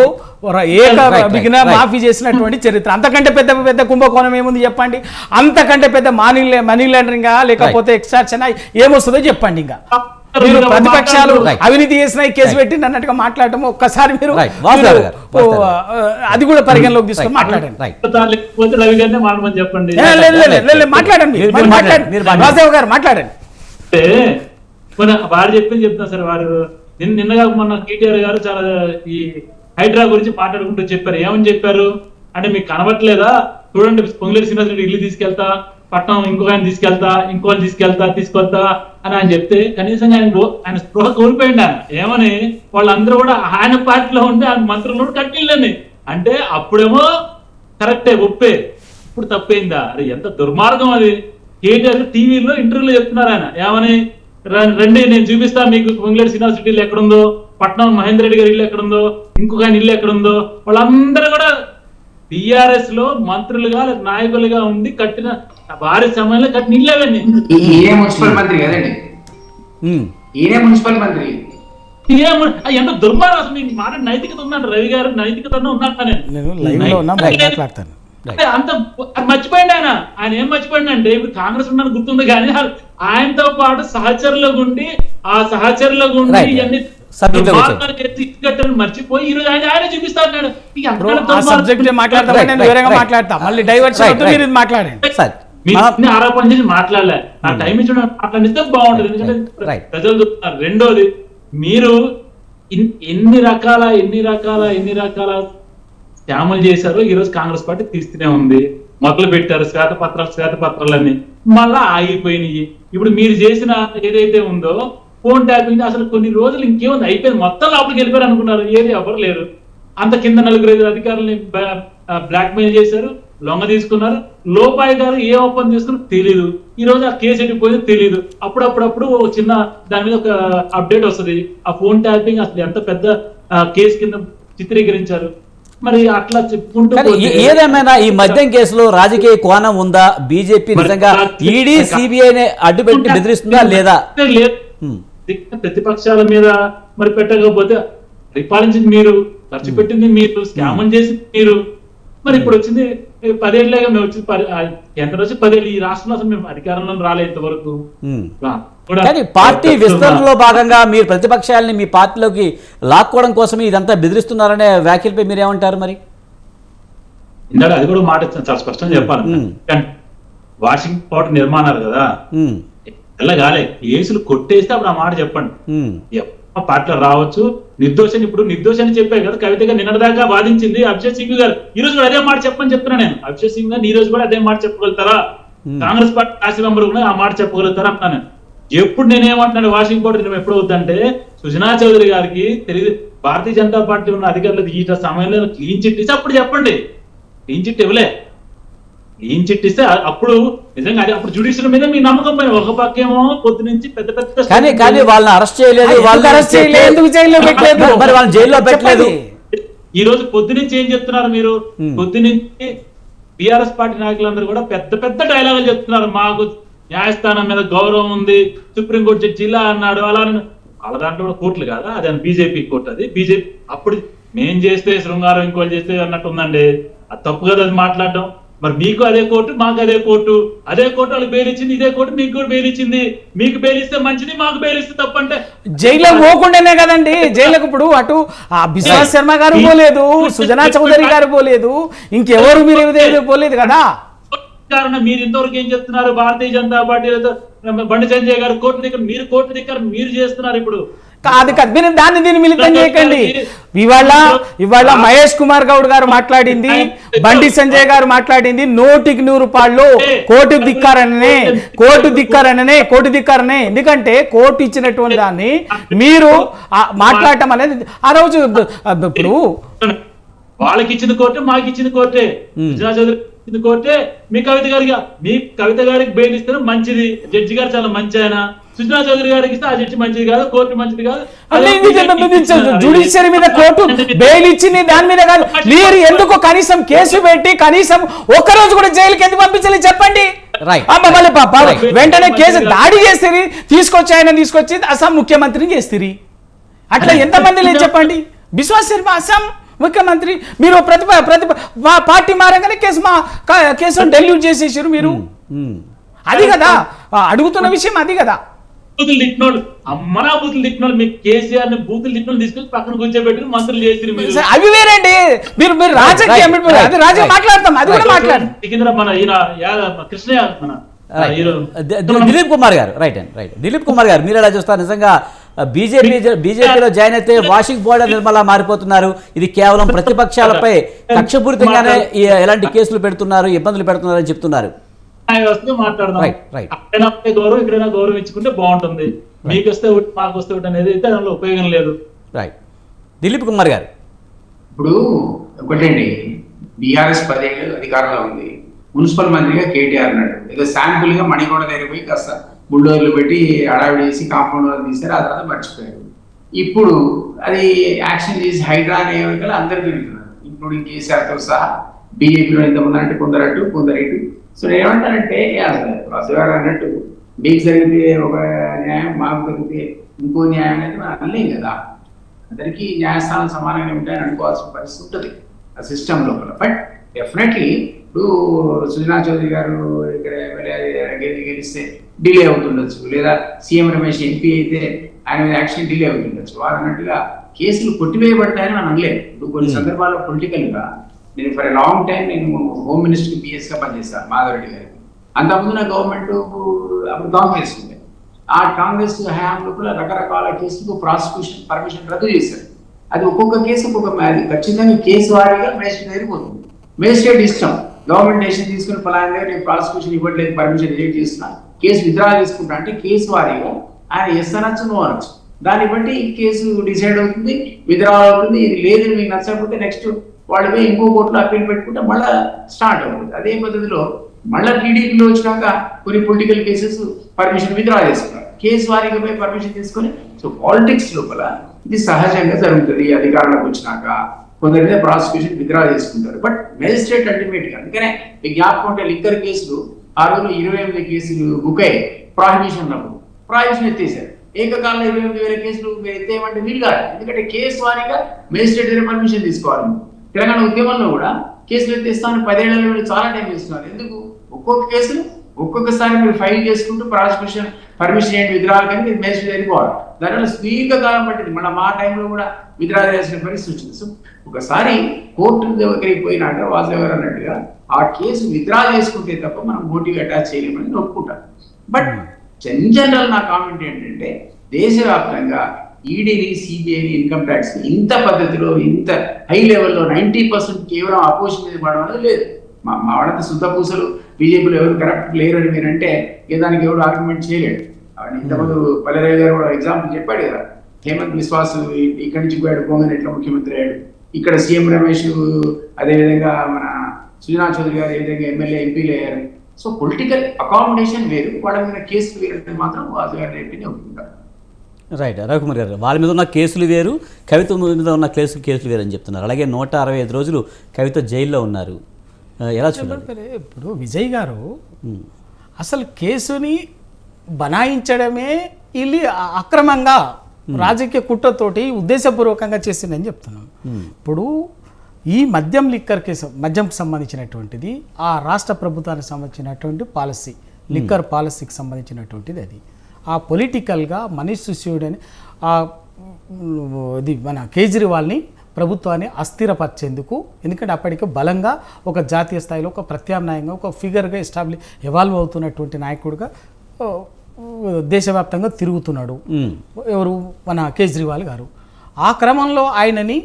మాఫీ చేసినటువంటి చరిత్ర. అంతకంటే పెద్ద కుంభకోణం ఏముంది చెప్పండి? అంతకంటే పెద్ద మనీ లాండరింగ్ లేకపోతే ఎక్స్ట్రాక్షన్ ఏమొస్తుందో చెప్పండి. ఇంకా మీరు ప్రతిపక్షాలు అవినీతి చేసిన కేసు పెట్టి అన్నట్టుగా మాట్లాడటం ఒక్కసారి మీరు అది కూడా పరిగణలోకి తీసుకొని మాట్లాడండి. వాసుదేవ్ గారు మాట్లాడండి. వారు చెప్తున్నా సార్, వారు నిన్నగా మొన్న కేటీఆర్ గారు చాలా ఈ హైడ్రా గురించి మాట్లాడుకుంటూ చెప్పారు. ఏమని చెప్పారు అంటే, మీకు కనబట్లేదా, చూడండి పొంగులేటి శ్రీనివాసరెడ్డి ఇల్లు తీసుకెళ్తా, పట్నం ఇంకొక ఆయన తీసుకెళ్తా అని ఆయన చెప్తే కనీసం ఆయన స్పృహ కోల్పోయింది. ఆయన ఏమని, వాళ్ళందరూ కూడా ఆయన పార్టీలో ఉంటే ఆయన మంత్రులు కట్టిల్లని అంటే, అప్పుడేమో కరెక్టే ఒప్పే, ఇప్పుడు తప్పైందా? అరే ఎంత దుర్మార్గం అది. కేటీఆర్ టీవీలో ఇంటర్వ్యూలో చెప్తున్నారు ఆయన ఏమని, రండి నేను చూపిస్తా మీకు పొంగులేటి శ్రీనివాసరెడ్డి ఇల్లు ఎక్కడుందో, పట్నం మహేందర్ రెడ్డి గారి ఇల్లు ఎక్కడుందో, ఇంకొక ఆయన ఇల్లు ఎక్కడుందో. వాళ్ళందరూ కూడా టిఆర్ఎస్ లో మంత్రులుగా నాయకులుగా ఉండి కట్టిన వారి సమయంలో కట్టిన ఇల్లు అవన్నీ. మున్సిపల్ మంత్రి కదండి, ఈయనే మున్సిపల్ మంత్రి. ఎంత దుర్మార్గం అసలు. మీకు మాట నైతికత ఉందంట, రవి గారు నైతికత ఉన్నట్టు అంత మర్చిపోయింది ఆయన ఏం మర్చిపోయింది అంటే, ఇప్పుడు కాంగ్రెస్ ఉన్నాను గుర్తుంది కానీ ఆయనతో పాటు సహచరులో ఉండి ఆ సహచరులో ఉండి ఇవన్నీ మర్చిపోయి ఈ రోజు ఆయన చూపిస్తా ఉన్నాడు. ఆరోపణ చేసి మాట్లాడలే, ఆ టైం ఇచ్చి మాట్లాడిస్తే బాగుంటుంది. ఎందుకంటే ప్రజలు చూస్తున్నారు. రెండోది, మీరు ఎన్ని రకాల స్కాములు చేశారో ఈ రోజు కాంగ్రెస్ పార్టీ తీస్తూనే ఉంది. మొదలు పెట్టారు శ్వేతపత్రాలన్నీ, మళ్ళా ఆగిపోయినాయి. ఇప్పుడు మీరు చేసిన ఏదైతే ఉందో ఫోన్ ట్యాపింగ్, అసలు కొన్ని రోజులు ఇంకేముంది, అయిపోయింది, మొత్తం లోపలికి వెళ్ళిపోయారు అనుకున్నారు. ఏది ఎవరు లేరు. అంత కింద 4-5 అధికారులని బ్లాక్ మెయిల్ చేశారు, లొంగ తీసుకున్నారు. లోపాయి గారు ఏ ఒప్పందం తీసుకున్నారో తెలీదు. ఈ రోజు ఆ కేసు ఎడిపోయిందో తెలీదు. అప్పుడప్పుడు చిన్న దాని మీద ఒక అప్డేట్ వస్తుంది. ఆ ఫోన్ ట్యాపింగ్ అసలు ఎంత పెద్ద కేసు కింద చిత్రీకరించారు. మరి అట్లా చెప్పుకుంటూ ఏదేమైనా ఈ మద్యం కేసులో రాజకీయ కోణం ఉందా? బీజేపీ నిజంగా ఈడీ సిబిఐని అడ్డుపెట్టి బెదిరిస్తుందా లేదా? ప్రతిపక్షాల మీద మరి పెట్టకపోతే పరిపాలించింది మీరు, ఖర్చు పెట్టింది మీరు, స్కామ్ చేసింది మీరు. మరి ఇప్పుడు వచ్చింది 10 ఏళ్ళగా మేము వచ్చి ఎంత వచ్చి 10 ఏళ్ళు. ఈ రాష్ట్రంలో అసలు మేము అధికారంలో రాలేదు ఇంతవరకు. కానీ పార్టీ విస్తరణలో భాగంగా మీరు ప్రతిపక్షాలని మీ పార్టీలోకి లాక్కోవడం కోసం ఇదంతా బెదిరిస్తున్నారనే వ్యాఖ్యలపై మీరేమంటారు? మరి ఇందాక అది కూడా మాట చాలా స్పష్టంగా చెప్పాలి. వాషింగ్ పౌడర్ నిర్మాణాలు కదా, ఎల్లగాలే కేసులు కొట్టేస్తే అప్పుడు ఆ మాట చెప్పండి. పార్టీలో రావచ్చు, నిర్దోషని ఇప్పుడు నిర్దోషని చెప్పారు కదా కవిత గారు నిన్నటిదాకా వాదించింది. అభిషేక్ సింగ్ గారు ఈ రోజు కూడా అదే మాట చెప్పని చెప్తున్నా నేను. అభిషేక్ సింగ్ గారు ఈ రోజు కూడా అదే మాట చెప్పగలుగుతారా? కాంగ్రెస్ పార్టీ రాష్ట్ర మెంబర్ కూడా ఆ మాట చెప్పగలుగుతారా అంటున్నాను. ఎప్పుడు నేనేమంటున్నాను వాషింగ్ పౌడర్ ఎప్పుడు అవుతుందంటే, సుజనా చౌదరి గారికి తెలియదు, భారతీయ జనతా పార్టీ ఉన్న అధికారులు ఈ సమయంలో క్లీన్ చిట్ ఇస్తే అప్పుడు చెప్పండి. క్లీన్ చిట్ ఇవ్వలే. క్లీన్ చిట్ ఇస్తే అప్పుడు నిజంగా అది అప్పుడు జ్యుడిషియల్ మీద మీ నమ్మకం పైన ఒక పక్కేమో పొద్దు నుంచి పెద్ద కానీ వాళ్ళని అరెస్ట్ చేయలేదు, మరి వాళ్ళని జైల్లో పెట్టలేదు. ఈ రోజు పొద్దు నుంచి ఏం చెప్తున్నారు మీరు? పొద్దు నుంచి బీఆర్ఎస్ పార్టీ నాయకులందరూ కూడా పెద్ద డైలాగులు చెప్తున్నారు. మాకు న్యాయస్థానం మీద గౌరవం ఉంది, సుప్రీంకోర్టు జడ్జి జిల్లా అన్నాడు, అలా వాళ్ళ దాంట్లో కూడా కోర్టులు కాదా? అది బీజేపీ కోర్టు. అది బీజేపీ అప్పుడు మేం చేస్తే శృంగారం ఇంకోటి చేస్తే అన్నట్టు ఉందండి. అది తప్పు కదా అది మాట్లాడడం. మరి మీకు అదే కోర్టు, మాకు అదే కోర్టు. అదే కోర్టు వాళ్ళకి బెయిల్ ఇచ్చింది, ఇదే కోర్టు మీకు కూడా బెయిల్ ఇచ్చింది. మీకు బెయిల్ ఇస్తే మంచిది, మాకు బెయిల్ ఇస్తే తప్పు అంటే జైల్లో పోకుండానే కదండి. జైలుకు ఇప్పుడు అటు బిశ్వాస్ శర్మ గారు పోలేదు, సుజనా చౌదరి గారు పోలేదు, ఇంకెవరు మీరు పోలేదు కదా. కారణం మీరు ఇంతవరకు ఏం చెప్తున్నారు? భారతీయ జనతా పార్టీ బండి సంజయ్ గారు కోర్టు దగ్గర, మీరు కోర్టు దగ్గర మీరు చేస్తున్నారు ఇప్పుడు. కాదు కాదు, మీరు దీన్ని మిళితం చేయకండి. ఇవాళ మహేష్ కుమార్ గౌడ్ గారు మాట్లాడింది, బండి సంజయ్ గారు మాట్లాడింది 100% కోర్టు ధిక్కారనే. ఎందుకంటే కోర్టు ఇచ్చినటువంటి దాన్ని మీరు మాట్లాడటం అనేది ఆ రోజు ఇప్పుడు వాళ్ళకి ఇచ్చిన కోర్టే, మాకు ఇచ్చిన కోర్టే, ఇచ్చిన కోర్టే. మీ కవిత గారికి బెయిల్ ఇస్తే మంచిది, జడ్జి గారు చాలా మంచి ఆయన. సుజనా చౌదరి గారికి ఇస్తే ఆ జడ్జి మంచిది కాదు, కోర్టు మంచిది కాదు. జ్యుడిషియరీ మీద కోర్టు బెయిల్ ఇచ్చింది, దాని మీద కాదు. మీరు ఎందుకు కనీసం కేసు పెట్టి కనీసం ఒక్కరోజు కూడా జైలుకి ఎందుకు పంపించలేదు చెప్పండి. వెంటనే కేసు దాడి చేస్తే తీసుకొచ్చి ఆయన తీసుకొచ్చి అస్సాం ముఖ్యమంత్రిని చేస్తారు. అట్లా ఎంతమంది లేదు చెప్పండి. బిశ్వాస్ శర్మ అస్సాం ముఖ్యమంత్రి, మీరు పార్టీ మారంగానే కేసు డెల్యూట్ చేసేసారు మీరు. అది కదా అడుగుతున్న విషయం, అది కదా. బూతులు తిట్టినోళ్ళు, అమ్మనా బూతులు తిట్టినోళ్ళు, మీకు కేసీఆర్ ని బూతులు తిట్టినోళ్ళు తీసుకొచ్చి పక్కన కూర్చోబెట్టి మంత్రులు చేసి మీరు అవి వేరండి. మీరు రాజకీయం మాట్లాడతాం, అది కూడా మాట్లాడండి. మన ఈయన కృష్ణయ్య, మన దిలీప్ కుమార్ గారు, రైట్ దిలీప్ కుమార్ గారు, మీరు ఎలా చూస్తారు? నిజంగా బీజేపీలో జాయిన్ అయితే వాషింగ్ పౌడర్ నిర్మలా మారిపోతున్నారు. ఇది కేవలం ప్రతిపక్షాలపై కక్షపూరితంగానే ఎలాంటి కేసులు పెడుతున్నారు, ఇబ్బందులు పెడుతున్నారు అని చెప్తున్నారు. మాట్లాడదాం. అక్కడైనా గౌరవం, ఇక్కడైనా గౌరవం ఇచ్చుకుంటే బాగుంటుంది. మీకు వస్తే ఒకటి, మాకు వస్తే ఒకటి అనేది అయితే దానిలో ఉపయోగం లేదు. రైట్ దిలీప్ కుమార్ గారు, ఇప్పుడు ఒకటండి, బీఆర్ఎస్ 10 ఏళ్ళు అధికారంలో ఉంది. మున్సిపల్ మంత్రిగా కేటీఆర్ అన్నాడు. ఏదో శాంపుల్ గా మణికొండ దగ్గర పోయి కాస్త బుల్డోర్లు పెట్టి అడావిడి చేసి కాంపౌండ్ వాళ్ళు తీశారు, ఆ తర్వాత మర్చిపోయారు. ఇప్పుడు అది యాక్షన్ చేసి హైడ్రా అనే అందరు తిరుగుతున్నారు, ఇంక్లూడింగ్ కేసీఆర్తో సహా. బీజేపీలో ఎంతమంది అంటే కొందరు ఇటు. సో ఏమంటారంటే వాసు గారు అన్నట్టు మీకు జరిగితే ఒక న్యాయం, మాకు జరిగితే ఇంకో న్యాయం అనేది మనం అనలేం కదా. అందరికీ న్యాయస్థానం సమానంగా ఉంటాయని అనుకోవాల్సిన పరిస్థితి ఉంటుంది ఆ సిస్టమ్ లోపల. బట్ డెఫినెట్లీ ఇప్పుడు సుజనా చౌదరి గారు ఇక్కడ గెలిస్తే డిలే అవుతుండొచ్చు, లేదా సీఎం రమేష్ ఎంపీ అయితే ఆయన మీద యాక్షన్ డిలే అవుతుండొచ్చు. వారు అన్నట్టుగా కేసులు కొట్టివేయబడతాయని మనం అనలేదు. ఇప్పుడు కొన్ని సందర్భాల్లో పొలిటికల్గా నేను ఫర్ ఎ లాంగ్ టైం నేను హోమ్ మినిస్టర్కి పిఎస్గా పనిచేస్తాను మాధవరెడ్డి గారికి. అంతకుముందు నా గవర్నమెంట్ అప్పుడు కాంగ్రెస్ ఉంది. ఆ కాంగ్రెస్ హయాం లోపల రకరకాల కేసులకు ప్రాసిక్యూషన్ పర్మిషన్ రద్దు చేశారు. అది ఒక్కొక్క కేసు అది ఖచ్చితంగా కేసు వారీగా మేజిస్ట్రేట్ దగ్గరికి పోతుంది. మేజిస్ట్రేట్ ఇష్టం, గవర్నమెంట్ డెసిషన్ తీసుకుని ఫలానా దగ్గర నేను ప్రాసిక్యూషన్ ఇవ్వట్లేదు, పర్మిషన్ రిజెక్ట్ చేస్తున్నా, కేసు విత్డ్రా చేసుకుంటా అంటే కేసు వారీగా ఆయన ఎస్ అనొచ్చు, నో అనొచ్చు. దాన్ని బట్టి కేసు డిసైడ్ అవుతుంది, విత్డ్రా అవుతుంది. ఇది లేదని మీకు నచ్చకపోతే నెక్స్ట్ వాళ్ళు పోయి ఇంకో కోర్టులో అప్పీల్ పెట్టుకుంటే మళ్ళీ స్టార్ట్ అవుతుంది. అదే పద్ధతిలో మళ్ళీ టీడీపీలో వచ్చినాక కొన్ని పొలిటికల్ కేసెస్ పర్మిషన్ విత్డ్రా చేసుకున్నారు, కేసు వారీగా పోయి పర్మిషన్ తీసుకొని. సో పాలిటిక్స్ లోపల ఇది సహజంగా జరుగుతుంది. అధికారంలోకి వచ్చినాక కొందరి మీద ప్రాసిక్యూషన్ విత్డ్రా చేసుకుంటారు, బట్ మేజిస్ట్రేట్ అల్టిమేట్ గా. అందుకనే మీకు జ్ఞాపకం ఉంటే లిక్కర్ కేసులు ఆ రోజు 28 కేసులు బుక్ అయ్యాయి ప్రాహిబిషన్ ఎత్తేసారు. ఏకకాలంలో 28,000 కేసులు ఎత్తేయమంటే వీలు కాదు, ఎందుకంటే కేసు వారీగా మేజిస్ట్రేట్ దగ్గర పర్మిషన్ తీసుకోవాలి. తెలంగాణ ఉద్యమంలో కూడా కేసులు ఎత్తేస్తామని 10 ఏళ్ల చాలా టైం ఇస్తున్నారు. ఎందుకు? ఒక్కొక్క కేసులు ఒక్కొక్కసారి మీరు ఫైల్ చేసుకుంటూ ప్రాసిక్యూషన్ పర్మిషన్ ఏంటి విత్డ్రాల్ కానీ మీరు మేజిస్ట్రేట్ దగ్గరికి పోవాలి. దానివల్ల దీర్ఘకాలం పట్టింది. మన మా టైంలో కూడా విత్డ్రా చేయాల్సిన పరిస్థితి వచ్చింది. సో ఒకసారి కోర్టు దగ్గరికి పోయినాక వాసుదేవ్ గారు అన్నట్టుగా ఆ కేసు విత్డ్రా చేసుకుంటే తప్ప మనం మోటివ్ అటాచ్ చేయలేమని ఒప్పుకుంటాం. బట్ జనరల్ నా కామెంట్ ఏంటంటే దేశవ్యాప్తంగా ఈడీని, సిబిఐని, ఇన్కమ్ ట్యాక్స్ ఇంత పద్ధతిలో ఇంత హై లెవెల్లో 90% కేవలం అపోజిషన్ మీద పడడం అనేది లేదు. మా వాళ్ళంతా శుద్ధ పూసలు బీజేపీలో ఎవరు కరెక్ట్ లేరు అని మీరంటే దానికి ఎవరు ఆర్గ్యుమెంట్ చేయలేడు. ఇంతకుముందు పల్లెరావు గారు కూడా ఎగ్జాంపుల్ చెప్పాడు కదా, హేమంత్ బిశ్వాస్ ఇక్కడి నుంచి పోయాడు, పోగానే ఎట్లా ముఖ్యమంత్రి అయ్యాడు. ఇక్కడ సీఎం రమేష్, అదేవిధంగా మన సుజనా చౌదరి గారు ఏ విధంగా ఎమ్మెల్యే, ఎంపీలు అయ్యారు. సో పొలిటికల్ అకామిడేషన్ వేరు, వాళ్ళ మీద కేసులు వేరు అనేది మాత్రం వాసు గారు నేర్పిని ఒప్పుకుంటారు. రైట్. రవికుమార్ గారు, వాళ్ళ మీద ఉన్న కేసులు వేరు, కవిత మీద ఉన్న కేసులు వేరు అని చెప్తున్నారు. అలాగే 165 రోజులు కవిత జైల్లో ఉన్నారు. ఎలా చూడాలి? ఇప్పుడు విజయ్ గారు అసలు కేసుని బనాయించడమే వీళ్ళు అక్రమంగా రాజకీయ కుట్రతోటి ఉద్దేశపూర్వకంగా చేసిందని చెప్తున్నాం. ఇప్పుడు ఈ లిక్కర్ కేసు, మద్యంకి సంబంధించినటువంటిది ఆ రాష్ట్ర ప్రభుత్వానికి సంబంధించినటువంటి పాలసీ, లిక్కర్ పాలసీకి సంబంధించినటువంటిది. అది ఆ పొలిటికల్గా మనీష్ సిసోడియా అని ఇది మన కేజ్రీవాల్ని ప్రభుత్వాన్ని అస్థిరపరిచేందుకు, ఎందుకంటే అప్పటికే బలంగా ఒక జాతీయ స్థాయిలో ఒక ప్రత్యామ్నాయంగా ఒక ఫిగర్గా ఎవాల్వ్ అవుతున్నటువంటి నాయకుడిగా దేశవ్యాప్తంగా తిరుగుతున్నాడు ఎవరు, మన కేజ్రీవాల్ గారు. ఆ క్రమంలో ఆయనని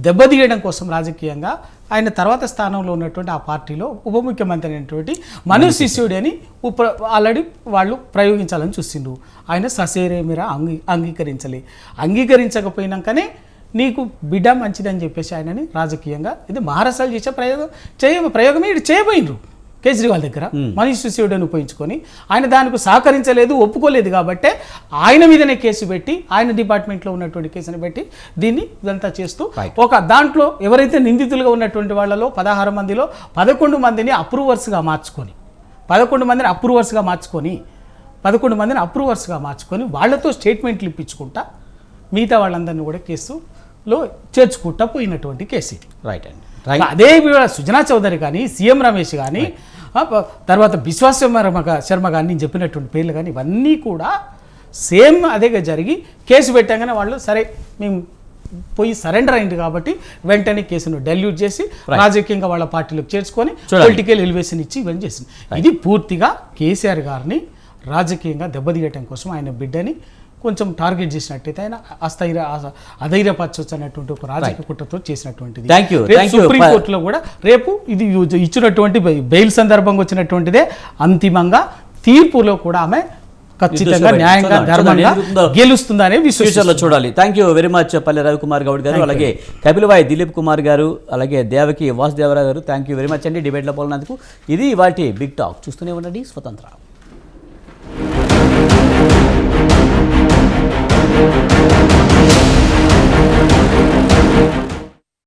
దెబ్బతీయడం కోసం రాజకీయంగా ఆయన తర్వాత స్థానంలో ఉన్నటువంటి ఆ పార్టీలో ఉప ముఖ్యమంత్రి అయినటువంటి మనీష్ సిసోడియాని ఆల్రెడీ వాళ్ళు ప్రయోగించాలని చూసిండు. ఆయన ససేరేమిరా అంగీకరించకపోయినాకనే నీకు బిడ్డ మంచిదని చెప్పేసి ఆయనని రాజకీయంగా ఇది మహారాష్ట్రలో చేసే ప్రయోగమే ఇటు చేయబోయినరు కేజ్రీవాల్ దగ్గర. మనీష్ సిసోడియాని ఉపయోగించుకొని ఆయన దానికి సహకరించలేదు, ఒప్పుకోలేదు కాబట్టే ఆయన మీదనే కేసు పెట్టి, ఆయన డిపార్ట్మెంట్లో ఉన్నటువంటి కేసుని పెట్టి దీన్ని ఇదంతా చేస్తూ ఒక దాంట్లో ఎవరైతే నిందితులుగా ఉన్నటువంటి వాళ్ళలో 16 మందిలో 11 మందిని అప్రూవర్స్గా మార్చుకొని 11 మందిని అప్రూవర్స్గా మార్చుకొని వాళ్ళతో స్టేట్మెంట్లు ఇప్పించుకుంటా మిగతా వాళ్ళందరినీ కూడా కేసులో చేర్చుకుంటా పోయినటువంటి కేసు ఇది. రైట్ అండి. అదే సుజనా చౌదరి కానీ, సీఎం రమేష్ కానీ, తర్వాత బిశ్వాస్ శర్మ కానీ, నేను చెప్పినటువంటి పేర్లు కానీ ఇవన్నీ కూడా సేమ్ అదేగా జరిగి కేసు పెట్టగానే వాళ్ళు సరే మేము పోయి సరెండర్ అయింది కాబట్టి వెంటనే కేసును డైల్యూట్ చేసి రాజకీయంగా వాళ్ళ పార్టీలోకి చేర్చుకొని పొలిటికల్ ఎలివేషన్ ఇచ్చి ఇవన్నీ చేసింది. ఇది పూర్తిగా కేసీఆర్ గారిని రాజకీయంగా దెబ్బతీయటం కోసం ఆయన బిడ్డని కొంచెం టార్గెట్ చేసినట్టయితే ఆయన అధైర్యపరచవచ్చు అన్నటువంటి ఒక రాజకీయ కుట్రతో చేసినటువంటిది. సుప్రీంకోర్టులో కూడా రేపు ఇది ఇచ్చినటువంటి బెయిల్ సందర్భంగా వచ్చినటువంటిదే అంతిమంగా తీర్పులో కూడా ఆమె ఖచ్చితంగా న్యాయంగా ధర్మంగా గెలుస్తుందనే విశ్వాసంలో చూడాలి. థ్యాంక్ యూ వెరీ మచ్ పల్లె రవికుమార్ గౌడ్ గారు, అలాగే కపిలవాయి దిలీప్ కుమార్ గారు, అలాగే దేవకి వాసుదేవరావు గారు. థ్యాంక్ యూ వెరీ మచ్ అండి డిబేట్లో పాల్గొన్నందుకు. ఇది వాటి బిగ్ టాక్. చూస్తూనే ఉండండి స్వతంత్ర.